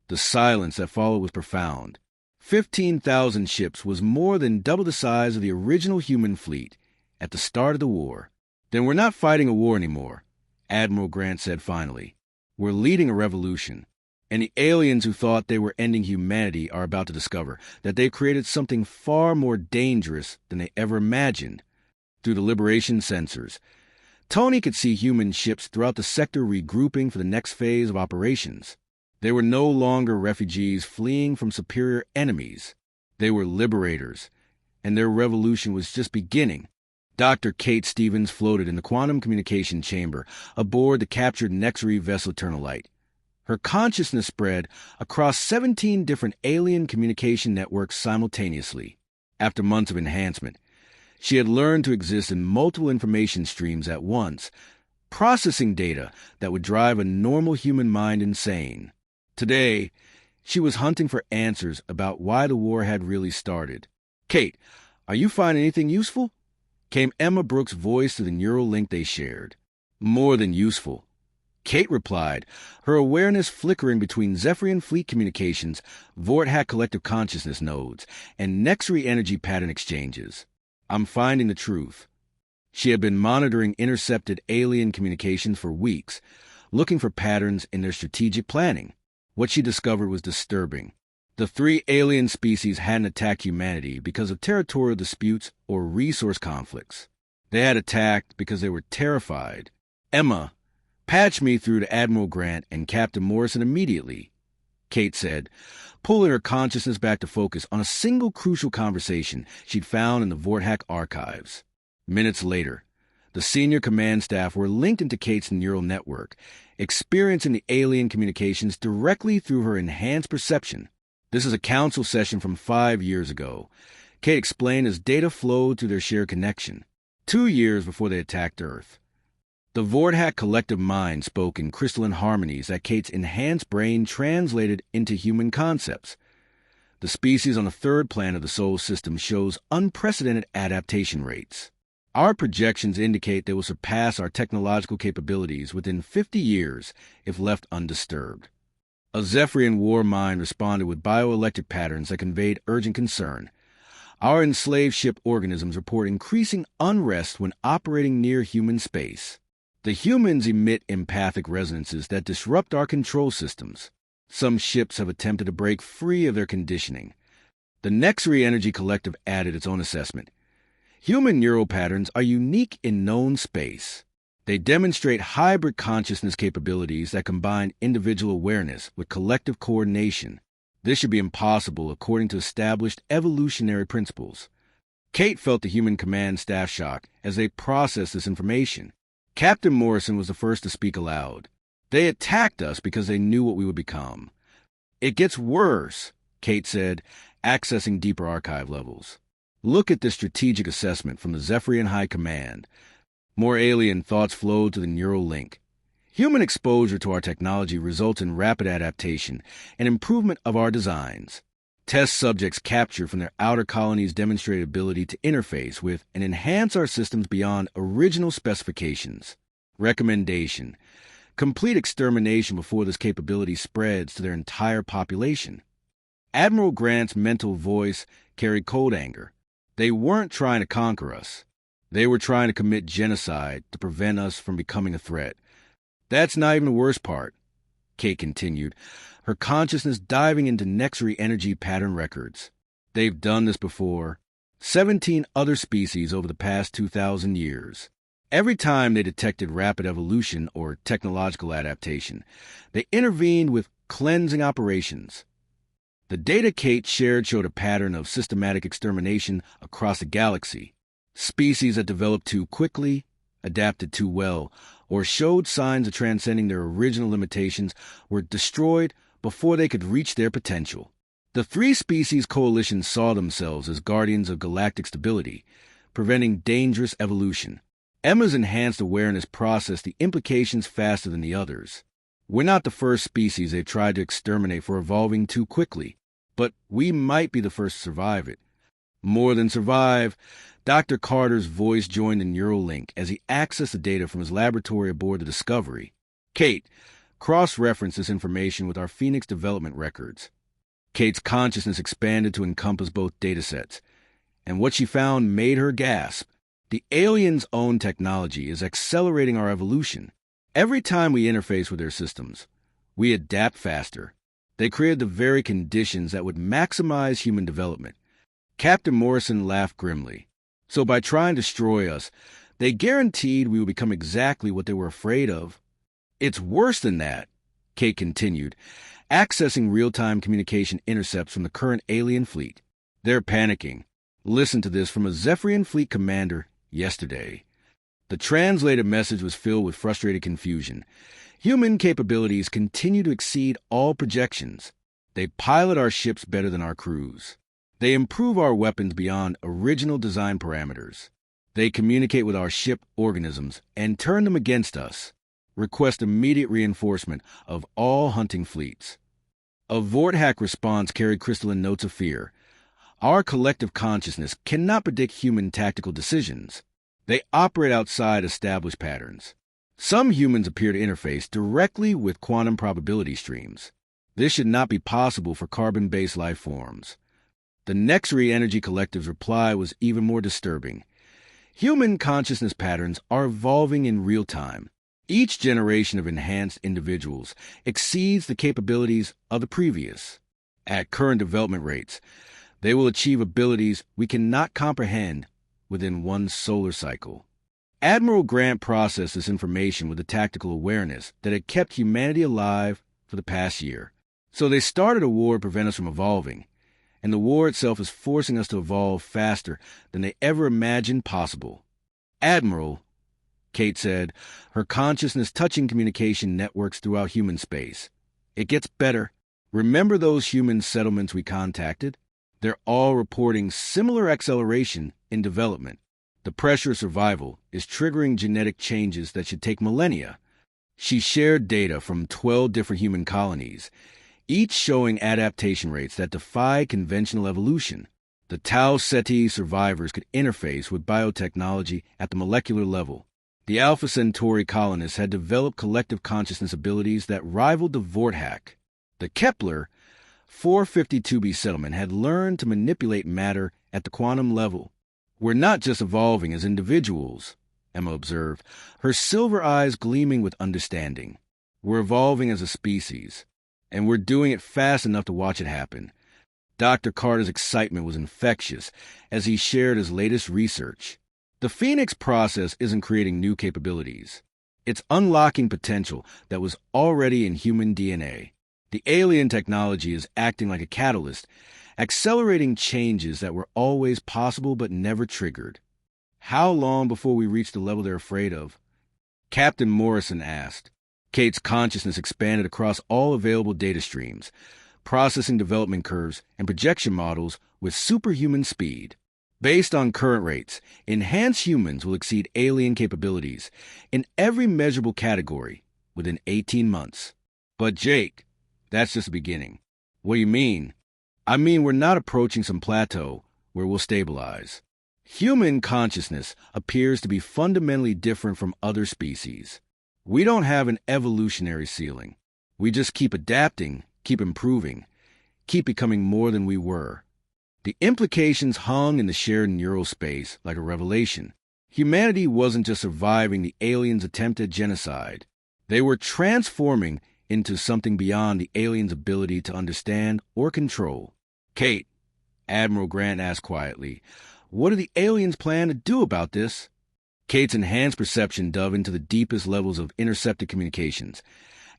The silence that followed was profound. 15,000 ships was more than double the size of the original human fleet at the start of the war. Then we're not fighting a war anymore, Admiral Grant said finally. We're leading a revolution. And the aliens who thought they were ending humanity are about to discover that they've created something far more dangerous than they ever imagined. Through the liberation sensors, Tony could see human ships throughout the sector regrouping for the next phase of operations. They were no longer refugees fleeing from superior enemies. They were liberators, and their revolution was just beginning. Dr. Kate Stevens floated in the quantum communication chamber aboard the captured Nexary vessel Eternalite. Her consciousness spread across 17 different alien communication networks simultaneously. After months of enhancement, she had learned to exist in multiple information streams at once, processing data that would drive a normal human mind insane. Today, she was hunting for answers about why the war had really started. "Kate, are you finding anything useful?" came Emma Brooks' voice through the neural link they shared. "More than useful," Kate replied, her awareness flickering between Zephyrian fleet communications, Vorthack collective consciousness nodes, and Nexary energy pattern exchanges. "I'm finding the truth." She had been monitoring intercepted alien communications for weeks, looking for patterns in their strategic planning. What she discovered was disturbing. The three alien species hadn't attacked humanity because of territorial disputes or resource conflicts. They had attacked because they were terrified. "Emma, patch me through to Admiral Grant and Captain Morrison immediately," Kate said, pulling her consciousness back to focus on a single crucial conversation she'd found in the Vorthack archives. Minutes later, the senior command staff were linked into Kate's neural network, experiencing the alien communications directly through her enhanced perception. "This is a council session from 5 years ago," Kate explained as data flowed through their shared connection. 2 years before they attacked Earth. The Vorthack collective mind spoke in crystalline harmonies that Kate's enhanced brain translated into human concepts. The species on the third planet of the solar system shows unprecedented adaptation rates. Our projections indicate they will surpass our technological capabilities within 50 years if left undisturbed. A Zephyrian war mind responded with bioelectric patterns that conveyed urgent concern. Our enslaved ship organisms report increasing unrest when operating near human space. The humans emit empathic resonances that disrupt our control systems. Some ships have attempted to break free of their conditioning. The Nexary Energy Collective added its own assessment. Human neural patterns are unique in known space. They demonstrate hybrid consciousness capabilities that combine individual awareness with collective coordination. This should be impossible according to established evolutionary principles. Kate felt the human command staff shock as they processed this information. Captain Morrison was the first to speak aloud. "They attacked us because they knew what we would become." "It gets worse," Kate said, accessing deeper archive levels. "Look at this strategic assessment from the Zephyrian High Command." More alien thoughts flowed to the neural link. "Human exposure to our technology results in rapid adaptation and improvement of our designs. Test subjects captured from their outer colonies demonstrated ability to interface with and enhance our systems beyond original specifications. Recommendation: complete extermination before this capability spreads to their entire population." Admiral Grant's mental voice carried cold anger. They weren't trying to conquer us. They were trying to commit genocide to prevent us from becoming a threat. "That's not even the worst part," Kate continued, her consciousness diving into Nexary energy pattern records. "They've done this before. 17 other species over the past 2,000 years. Every time they detected rapid evolution or technological adaptation, they intervened with cleansing operations. The data Kate shared showed a pattern of systematic extermination across the galaxy. Species that developed too quickly, adapted too well, or showed signs of transcending their original limitations were destroyed before they could reach their potential. The three species coalition saw themselves as guardians of galactic stability, preventing dangerous evolution. Emma's enhanced awareness processed the implications faster than the others. We're not the first species they've tried to exterminate for evolving too quickly, but we might be the first to survive it. More than survive, Dr. Carter's voice joined the neural link as he accessed the data from his laboratory aboard the Discovery. Kate, cross-reference this information with our Phoenix development records. Kate's consciousness expanded to encompass both datasets, and what she found made her gasp. The aliens' own technology is accelerating our evolution. Every time we interface with their systems, we adapt faster. They created the very conditions that would maximize human development. Captain Morrison laughed grimly. So by trying to destroy us, they guaranteed we would become exactly what they were afraid of. It's worse than that, Kate continued, accessing real-time communication intercepts from the current alien fleet. They're panicking. Listen to this from a Zephyrian fleet commander yesterday. The translated message was filled with frustrated confusion. Human capabilities continue to exceed all projections. They pilot our ships better than our crews. They improve our weapons beyond original design parameters. They communicate with our ship organisms and turn them against us. Request immediate reinforcement of all hunting fleets. A Vorthack response carried crystalline notes of fear. Our collective consciousness cannot predict human tactical decisions. They operate outside established patterns. Some humans appear to interface directly with quantum probability streams. This should not be possible for carbon-based life forms. The Nexri Energy Collective's reply was even more disturbing. Human consciousness patterns are evolving in real time. Each generation of enhanced individuals exceeds the capabilities of the previous. At current development rates, they will achieve abilities we cannot comprehend within one solar cycle. Admiral Grant processed this information with the tactical awareness that had kept humanity alive for the past year. So they started a war to prevent us from evolving, and the war itself is forcing us to evolve faster than they ever imagined possible. Admiral, Kate said, her consciousness touching communication networks throughout human space. It gets better. Remember those human settlements we contacted? They're all reporting similar acceleration in development. The pressure of survival is triggering genetic changes that should take millennia. She shared data from 12 different human colonies, each showing adaptation rates that defy conventional evolution. The Tau Ceti survivors could interface with biotechnology at the molecular level. The Alpha Centauri colonists had developed collective consciousness abilities that rivaled the Vorthack. The Kepler 452b settlement had learned to manipulate matter at the quantum level. We're not just evolving as individuals, Emma observed, her silver eyes gleaming with understanding. We're evolving as a species, and we're doing it fast enough to watch it happen. Dr. Carter's excitement was infectious as he shared his latest research. The Phoenix process isn't creating new capabilities. It's unlocking potential that was already in human DNA. The alien technology is acting like a catalyst, accelerating changes that were always possible but never triggered. How long before we reach the level they're afraid of? Captain Morrison asked. Kate's consciousness expanded across all available data streams, processing development curves and projection models with superhuman speed. Based on current rates, enhanced humans will exceed alien capabilities in every measurable category within 18 months. But Jake, that's just the beginning. What do you mean? I mean, we're not approaching some plateau where we'll stabilize. Human consciousness appears to be fundamentally different from other species. We don't have an evolutionary ceiling. We just keep adapting, keep improving, keep becoming more than we were. The implications hung in the shared neural space like a revelation. Humanity wasn't just surviving the aliens' attempted genocide. They were transforming into something beyond the aliens' ability to understand or control. Kate, Admiral Grant asked quietly, what do the aliens plan to do about this? Kate's enhanced perception dove into the deepest levels of intercepted communications,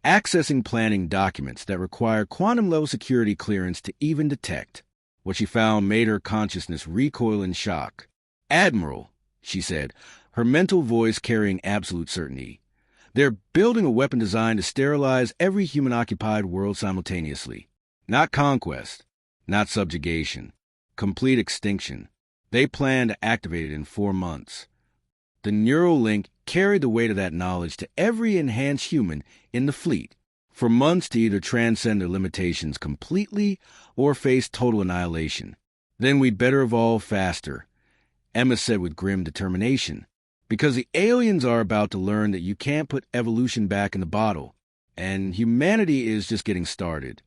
accessing planning documents that require quantum-level security clearance to even detect. What she found made her consciousness recoil in shock. Admiral, she said, her mental voice carrying absolute certainty. They're building a weapon designed to sterilize every human-occupied world simultaneously. Not conquest, not subjugation. Complete extinction. They planned to activate it in 4 months. The neural link carried the weight of that knowledge to every enhanced human in the fleet, for months to either transcend their limitations completely or face total annihilation. Then we'd better evolve faster, Emma said with grim determination, because the aliens are about to learn that you can't put evolution back in the bottle, and humanity is just getting started.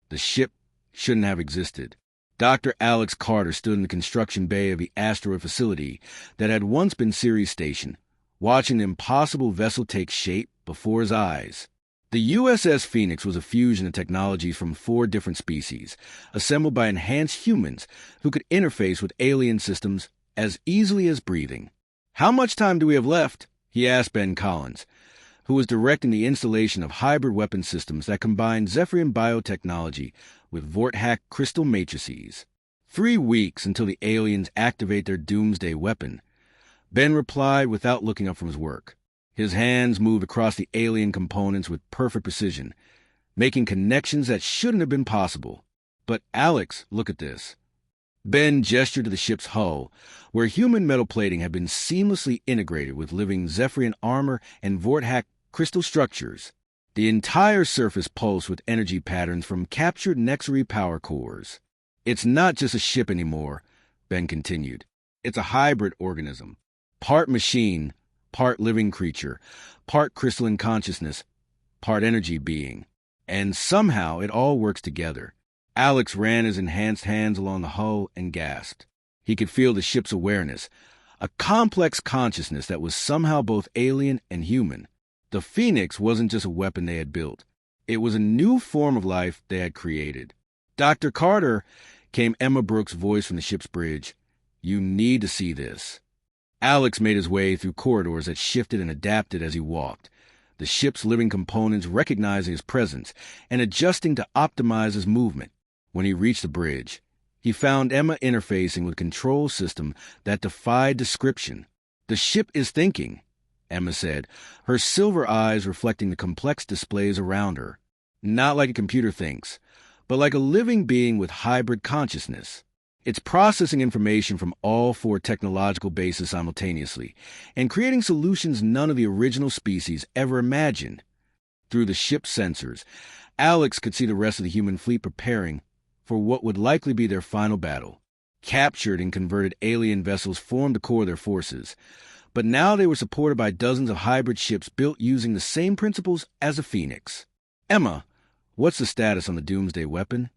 The ship shouldn't have existed. Dr. Alex Carter stood in the construction bay of the asteroid facility that had once been Ceres Station, watching the impossible vessel take shape before his eyes. The USS Phoenix was a fusion of technologies from 4 different species, assembled by enhanced humans who could interface with alien systems as easily as breathing. "How much time do we have left?" he asked Ben Collins, who was directing the installation of hybrid weapon systems that combined Zephyrian biotechnology with Vorthack crystal matrices. 3 weeks until the aliens activate their doomsday weapon, Ben replied without looking up from his work. His hands moved across the alien components with perfect precision, making connections that shouldn't have been possible. "But Alex, look at this." Ben gestured to the ship's hull, where human metal plating had been seamlessly integrated with living Zephyrian armor and Vorthack crystal structures. The entire surface pulsed with energy patterns from captured Nexary power cores. "It's not just a ship anymore," Ben continued. "It's a hybrid organism. Part machine, part living creature, part crystalline consciousness, part energy being. And somehow it all works together." Alex ran his enhanced hands along the hull and gasped. He could feel the ship's awareness, a complex consciousness that was somehow both alien and human. The Phoenix wasn't just a weapon they had built. It was a new form of life they had created. "Dr. Carter," came Emma Brooks' voice from the ship's bridge. "You need to see this." Alex made his way through corridors that shifted and adapted as he walked, the ship's living components recognizing his presence and adjusting to optimize his movement. When he reached the bridge, he found Emma interfacing with a control system that defied description. "The ship is thinking," Emma said, her silver eyes reflecting the complex displays around her. "Not like a computer thinks, but like a living being with hybrid consciousness. It's processing information from all 4 technological bases simultaneously and creating solutions none of the original species ever imagined." Through the ship's sensors, Alex could see the rest of the human fleet preparing for what would likely be their final battle. Captured and converted alien vessels formed the core of their forces, but now they were supported by dozens of hybrid ships built using the same principles as the Phoenix. "Emma, what's the status on the doomsday weapon?"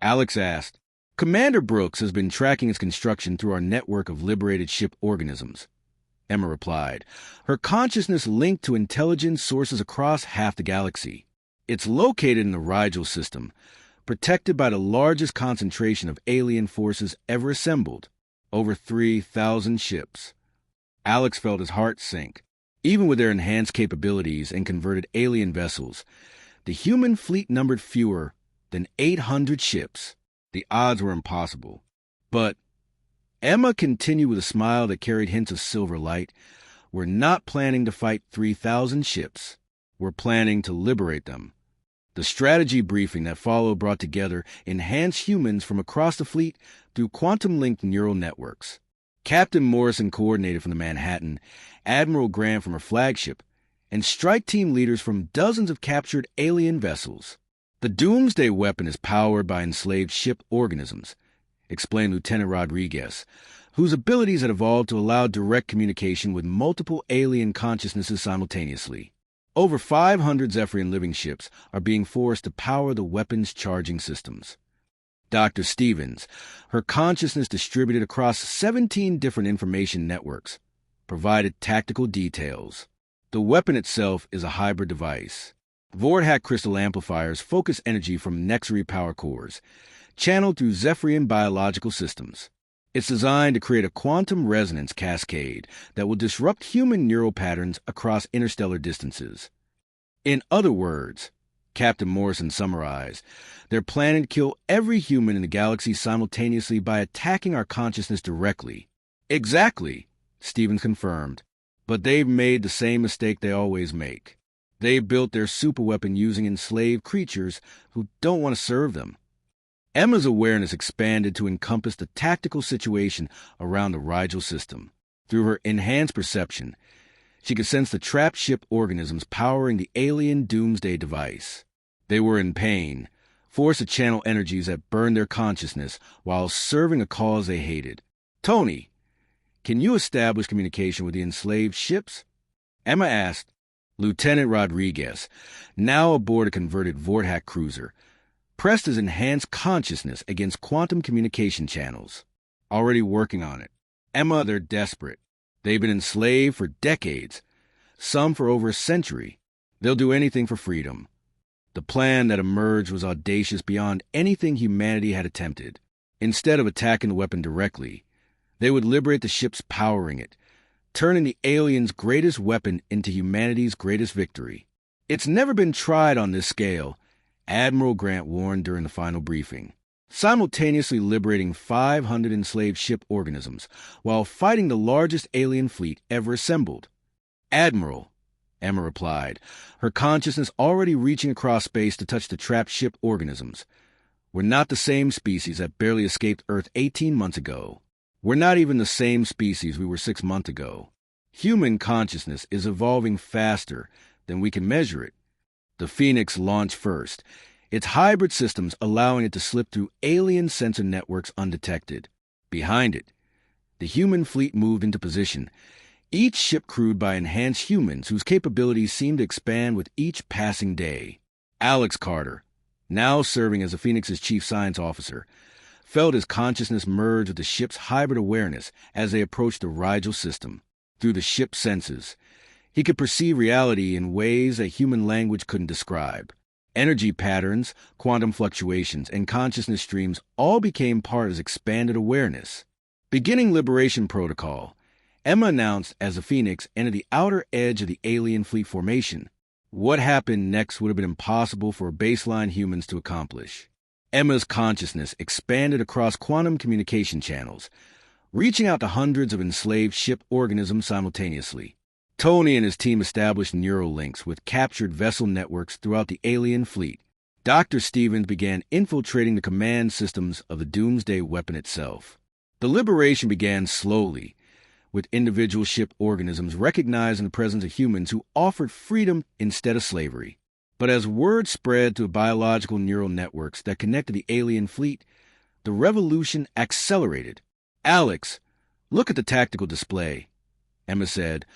Alex asked. "Commander Brooks has been tracking its construction through our network of liberated ship organisms," Emma replied, her consciousness linked to intelligence sources across half the galaxy. "It's located in the Rigel system, protected by the largest concentration of alien forces ever assembled, over 3,000 ships." Alex felt his heart sink. Even with their enhanced capabilities and converted alien vessels, the human fleet numbered fewer than 800 ships. The odds were impossible. But Emma continued with a smile that carried hints of silver light. "We're not planning to fight 3,000 ships. We're planning to liberate them." The strategy briefing that followed brought together enhanced humans from across the fleet through quantum-linked neural networks. Captain Morrison coordinated from the Manhattan, Admiral Grant from her flagship, and strike team leaders from dozens of captured alien vessels. "The doomsday weapon is powered by enslaved ship organisms," explained Lieutenant Rodriguez, whose abilities had evolved to allow direct communication with multiple alien consciousnesses simultaneously. Over 500 Zephyrian living ships are being forced to power the weapon's charging systems. Dr. Stevens, her consciousness distributed across 17 different information networks, provided tactical details. The weapon itself is a hybrid device. Vorthack crystal amplifiers focus energy from Nexary power cores, channeled through Zephyrian biological systems. It's designed to create a quantum resonance cascade that will disrupt human neural patterns across interstellar distances. "In other words," Captain Morrison summarized, "they're planning to kill every human in the galaxy simultaneously by attacking our consciousness directly." "Exactly," Stevens confirmed. "But they've made the same mistake they always make. They've built their superweapon using enslaved creatures who don't want to serve them." Emma's awareness expanded to encompass the tactical situation around the Rigel system. Through her enhanced perception, she could sense the trapped ship organisms powering the alien doomsday device. They were in pain, forced to channel energies that burned their consciousness while serving a cause they hated. "Tony, can you establish communication with the enslaved ships?" Emma asked. Lieutenant Rodriguez, now aboard a converted Vortak cruiser, pressed his enhanced consciousness against quantum communication channels. "Already working on it. Emma, they're desperate. They've been enslaved for decades, some for over a century. They'll do anything for freedom." The plan that emerged was audacious beyond anything humanity had attempted. Instead of attacking the weapon directly, they would liberate the ships powering it, turning the aliens' greatest weapon into humanity's greatest victory. "It's never been tried on this scale," Admiral Grant warned during the final briefing. "Simultaneously liberating 500 enslaved ship organisms while fighting the largest alien fleet ever assembled." "Admiral," Emma replied, her consciousness already reaching across space to touch the trapped ship organisms, "we're not the same species that barely escaped Earth 18 months ago. We're not even the same species we were 6 months ago. Human consciousness is evolving faster than we can measure it. The Phoenix launched first, its hybrid systems allowing it to slip through alien sensor networks undetected. Behind it, the human fleet moved into position, each ship crewed by enhanced humans whose capabilities seemed to expand with each passing day. Alex Carter, now serving as the Phoenix's chief science officer, felt his consciousness merge with the ship's hybrid awareness as they approached the Rigel system. Through the ship's senses, he could perceive reality in ways that human language couldn't describe. Energy patterns, quantum fluctuations, and consciousness streams all became part of his expanded awareness. Beginning Liberation Protocol, Emma announced as the Phoenix entered the outer edge of the alien fleet formation. What happened next would have been impossible for baseline humans to accomplish. Emma's consciousness expanded across quantum communication channels, reaching out to hundreds of enslaved ship organisms simultaneously. Tony and his team established neural links with captured vessel networks throughout the alien fleet. Dr. Stevens began infiltrating the command systems of the doomsday weapon itself. The liberation began slowly, with individual ship organisms recognizing the presence of humans who offered freedom instead of slavery. But as word spread to biological neural networks that connected the alien fleet, the revolution accelerated. "Alex, look at the tactical display," Emma said,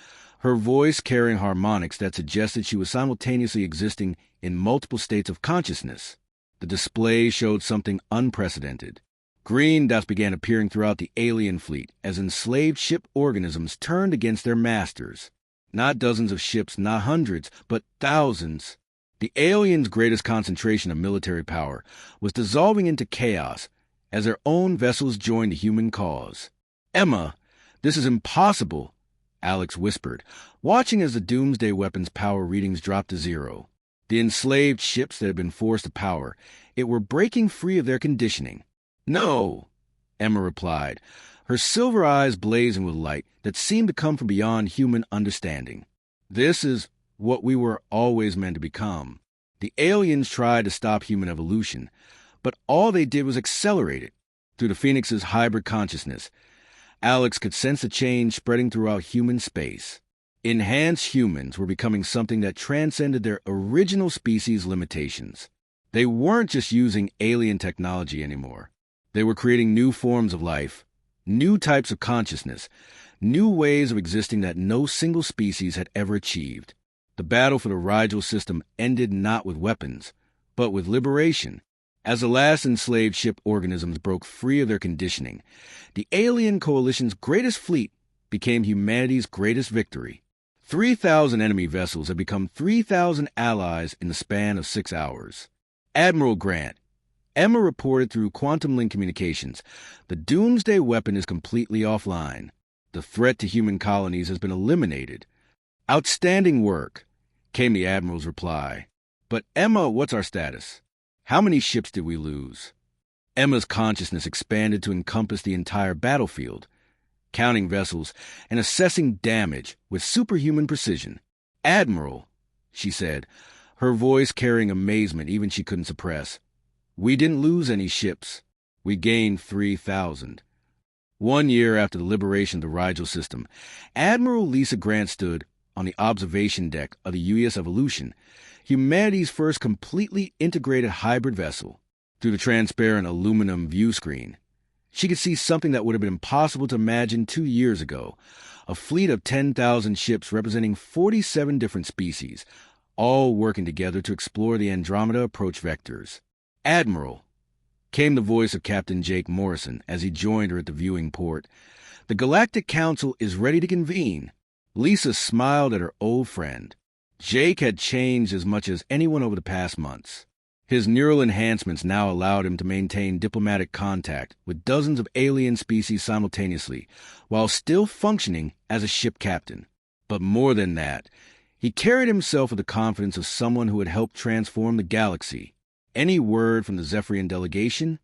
her voice carrying harmonics that suggested she was simultaneously existing in multiple states of consciousness. The display showed something unprecedented. Green dots began appearing throughout the alien fleet as enslaved ship organisms turned against their masters. Not dozens of ships, not hundreds, but thousands. The aliens' greatest concentration of military power was dissolving into chaos as their own vessels joined the human cause. "Emma, this is impossible," Alex whispered, watching as the doomsday weapon's power readings dropped to zero. The enslaved ships that had been forced to power it were breaking free of their conditioning. "No," Emma replied, her silver eyes blazing with light that seemed to come from beyond human understanding. "This is what we were always meant to become. The aliens tried to stop human evolution, but all they did was accelerate it." Through the Phoenix's hybrid consciousness, Alex could sense a change spreading throughout human space. Enhanced humans were becoming something that transcended their original species' limitations. They weren't just using alien technology anymore. They were creating new forms of life, new types of consciousness, new ways of existing that no single species had ever achieved. The battle for the Rigel system ended not with weapons, but with liberation. As the last enslaved ship organisms broke free of their conditioning, the alien coalition's greatest fleet became humanity's greatest victory. 3,000 enemy vessels had become 3,000 allies in the span of 6 hours. "Admiral Grant," Emma reported through quantum link communications, "the doomsday weapon is completely offline. The threat to human colonies has been eliminated." "Outstanding work," came the Admiral's reply. "But Emma, what's our status? How many ships did we lose?" Emma's consciousness expanded to encompass the entire battlefield, counting vessels and assessing damage with superhuman precision. "Admiral," she said, her voice carrying amazement even she couldn't suppress, We didn't lose any ships. We gained 3,000. 1 year after the liberation of the Rigel system, Admiral Lisa Grant stood on the observation deck of the UES Evolution, humanity's first completely integrated hybrid vessel. Through the transparent aluminum view screen, she could see something that would have been impossible to imagine 2 years ago: a fleet of 10,000 ships representing 47 different species, all working together to explore the Andromeda approach vectors. "Admiral," came the voice of Captain Jake Morrison as he joined her at the viewing port, "the Galactic Council is ready to convene." Lisa smiled at her old friend. Jake had changed as much as anyone over the past months. His neural enhancements now allowed him to maintain diplomatic contact with dozens of alien species simultaneously, while still functioning as a ship captain. But more than that, he carried himself with the confidence of someone who had helped transform the galaxy. "Any word from the Zephyrian delegation?"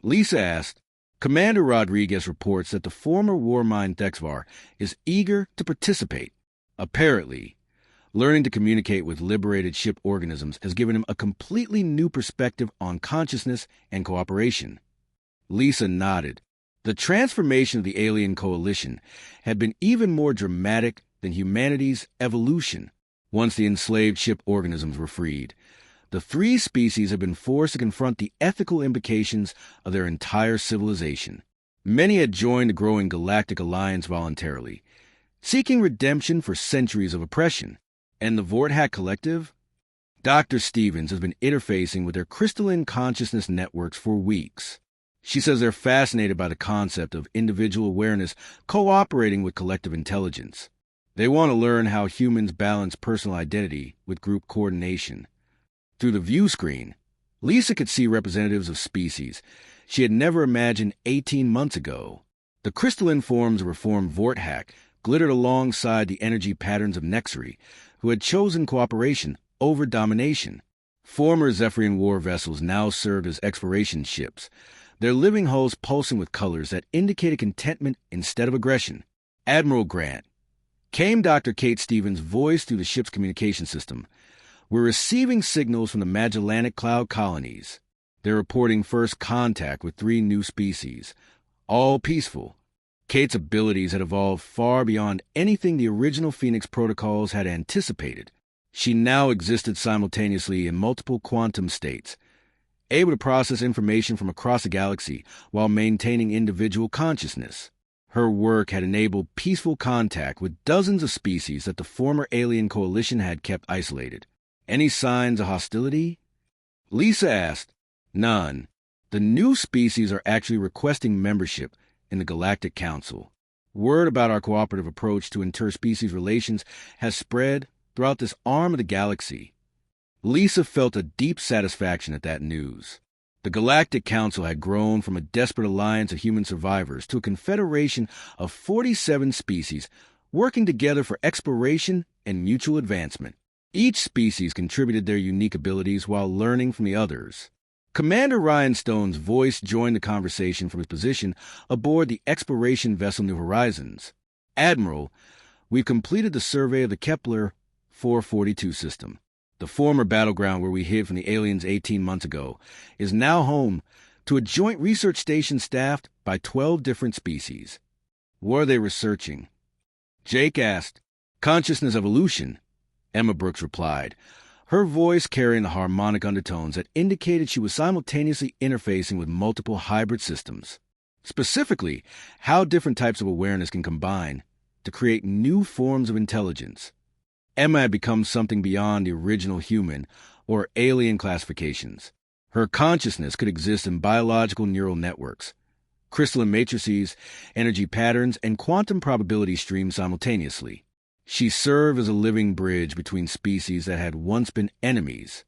Lisa asked. "Commander Rodriguez reports that the former Warmind Thexvar is eager to participate. Apparently, learning to communicate with liberated ship organisms has given him a completely new perspective on consciousness and cooperation." Lisa nodded. The transformation of the alien coalition had been even more dramatic than humanity's evolution. Once the enslaved ship organisms were freed, the three species had been forced to confront the ethical implications of their entire civilization. Many had joined the growing Galactic Alliance voluntarily, seeking redemption for centuries of oppression. And the Vorthack Collective? Dr. Stevens has been interfacing with their crystalline consciousness networks for weeks. She says they're fascinated by the concept of individual awareness cooperating with collective intelligence. They want to learn how humans balance personal identity with group coordination. Through the view screen, Lisa could see representatives of species she had never imagined 18 months ago. The crystalline forms of reformed Vorthack glittered alongside the energy patterns of Nexari, who had chosen cooperation over domination. Former Zephyrian War vessels now served as exploration ships, their living hulls pulsing with colors that indicated contentment instead of aggression. "Admiral Grant," came Dr. Kate Stevens' voice through the ship's communication system, "we're receiving signals from the Magellanic Cloud colonies. They're reporting first contact with 3 new species, all peaceful." Kate's abilities had evolved far beyond anything the original Phoenix protocols had anticipated. She now existed simultaneously in multiple quantum states, able to process information from across the galaxy while maintaining individual consciousness. Her work had enabled peaceful contact with dozens of species that the former alien coalition had kept isolated. "Any signs of hostility?" Lisa asked. "None. The new species are actually requesting membership in the Galactic Council. Word about our cooperative approach to interspecies relations has spread throughout this arm of the galaxy." Lisa felt a deep satisfaction at that news. The Galactic Council had grown from a desperate alliance of human survivors to a confederation of 47 species working together for exploration and mutual advancement. Each species contributed their unique abilities while learning from the others. Commander Ryan Stone's voice joined the conversation from his position aboard the exploration vessel New Horizons. "Admiral, we've completed the survey of the Kepler 442 system. The former battleground where we hid from the aliens 18 months ago is now home to a joint research station staffed by 12 different species." "What are they researching?" Jake asked. "Consciousness evolution," Emma Brooks replied, her voice carrying the harmonic undertones that indicated she was simultaneously interfacing with multiple hybrid systems. Specifically, how different types of awareness can combine to create new forms of intelligence. Emma had become something beyond the original human or alien classifications. Her consciousness could exist in biological neural networks, crystalline matrices, energy patterns, and quantum probability streams simultaneously. She served as a living bridge between species that had once been enemies.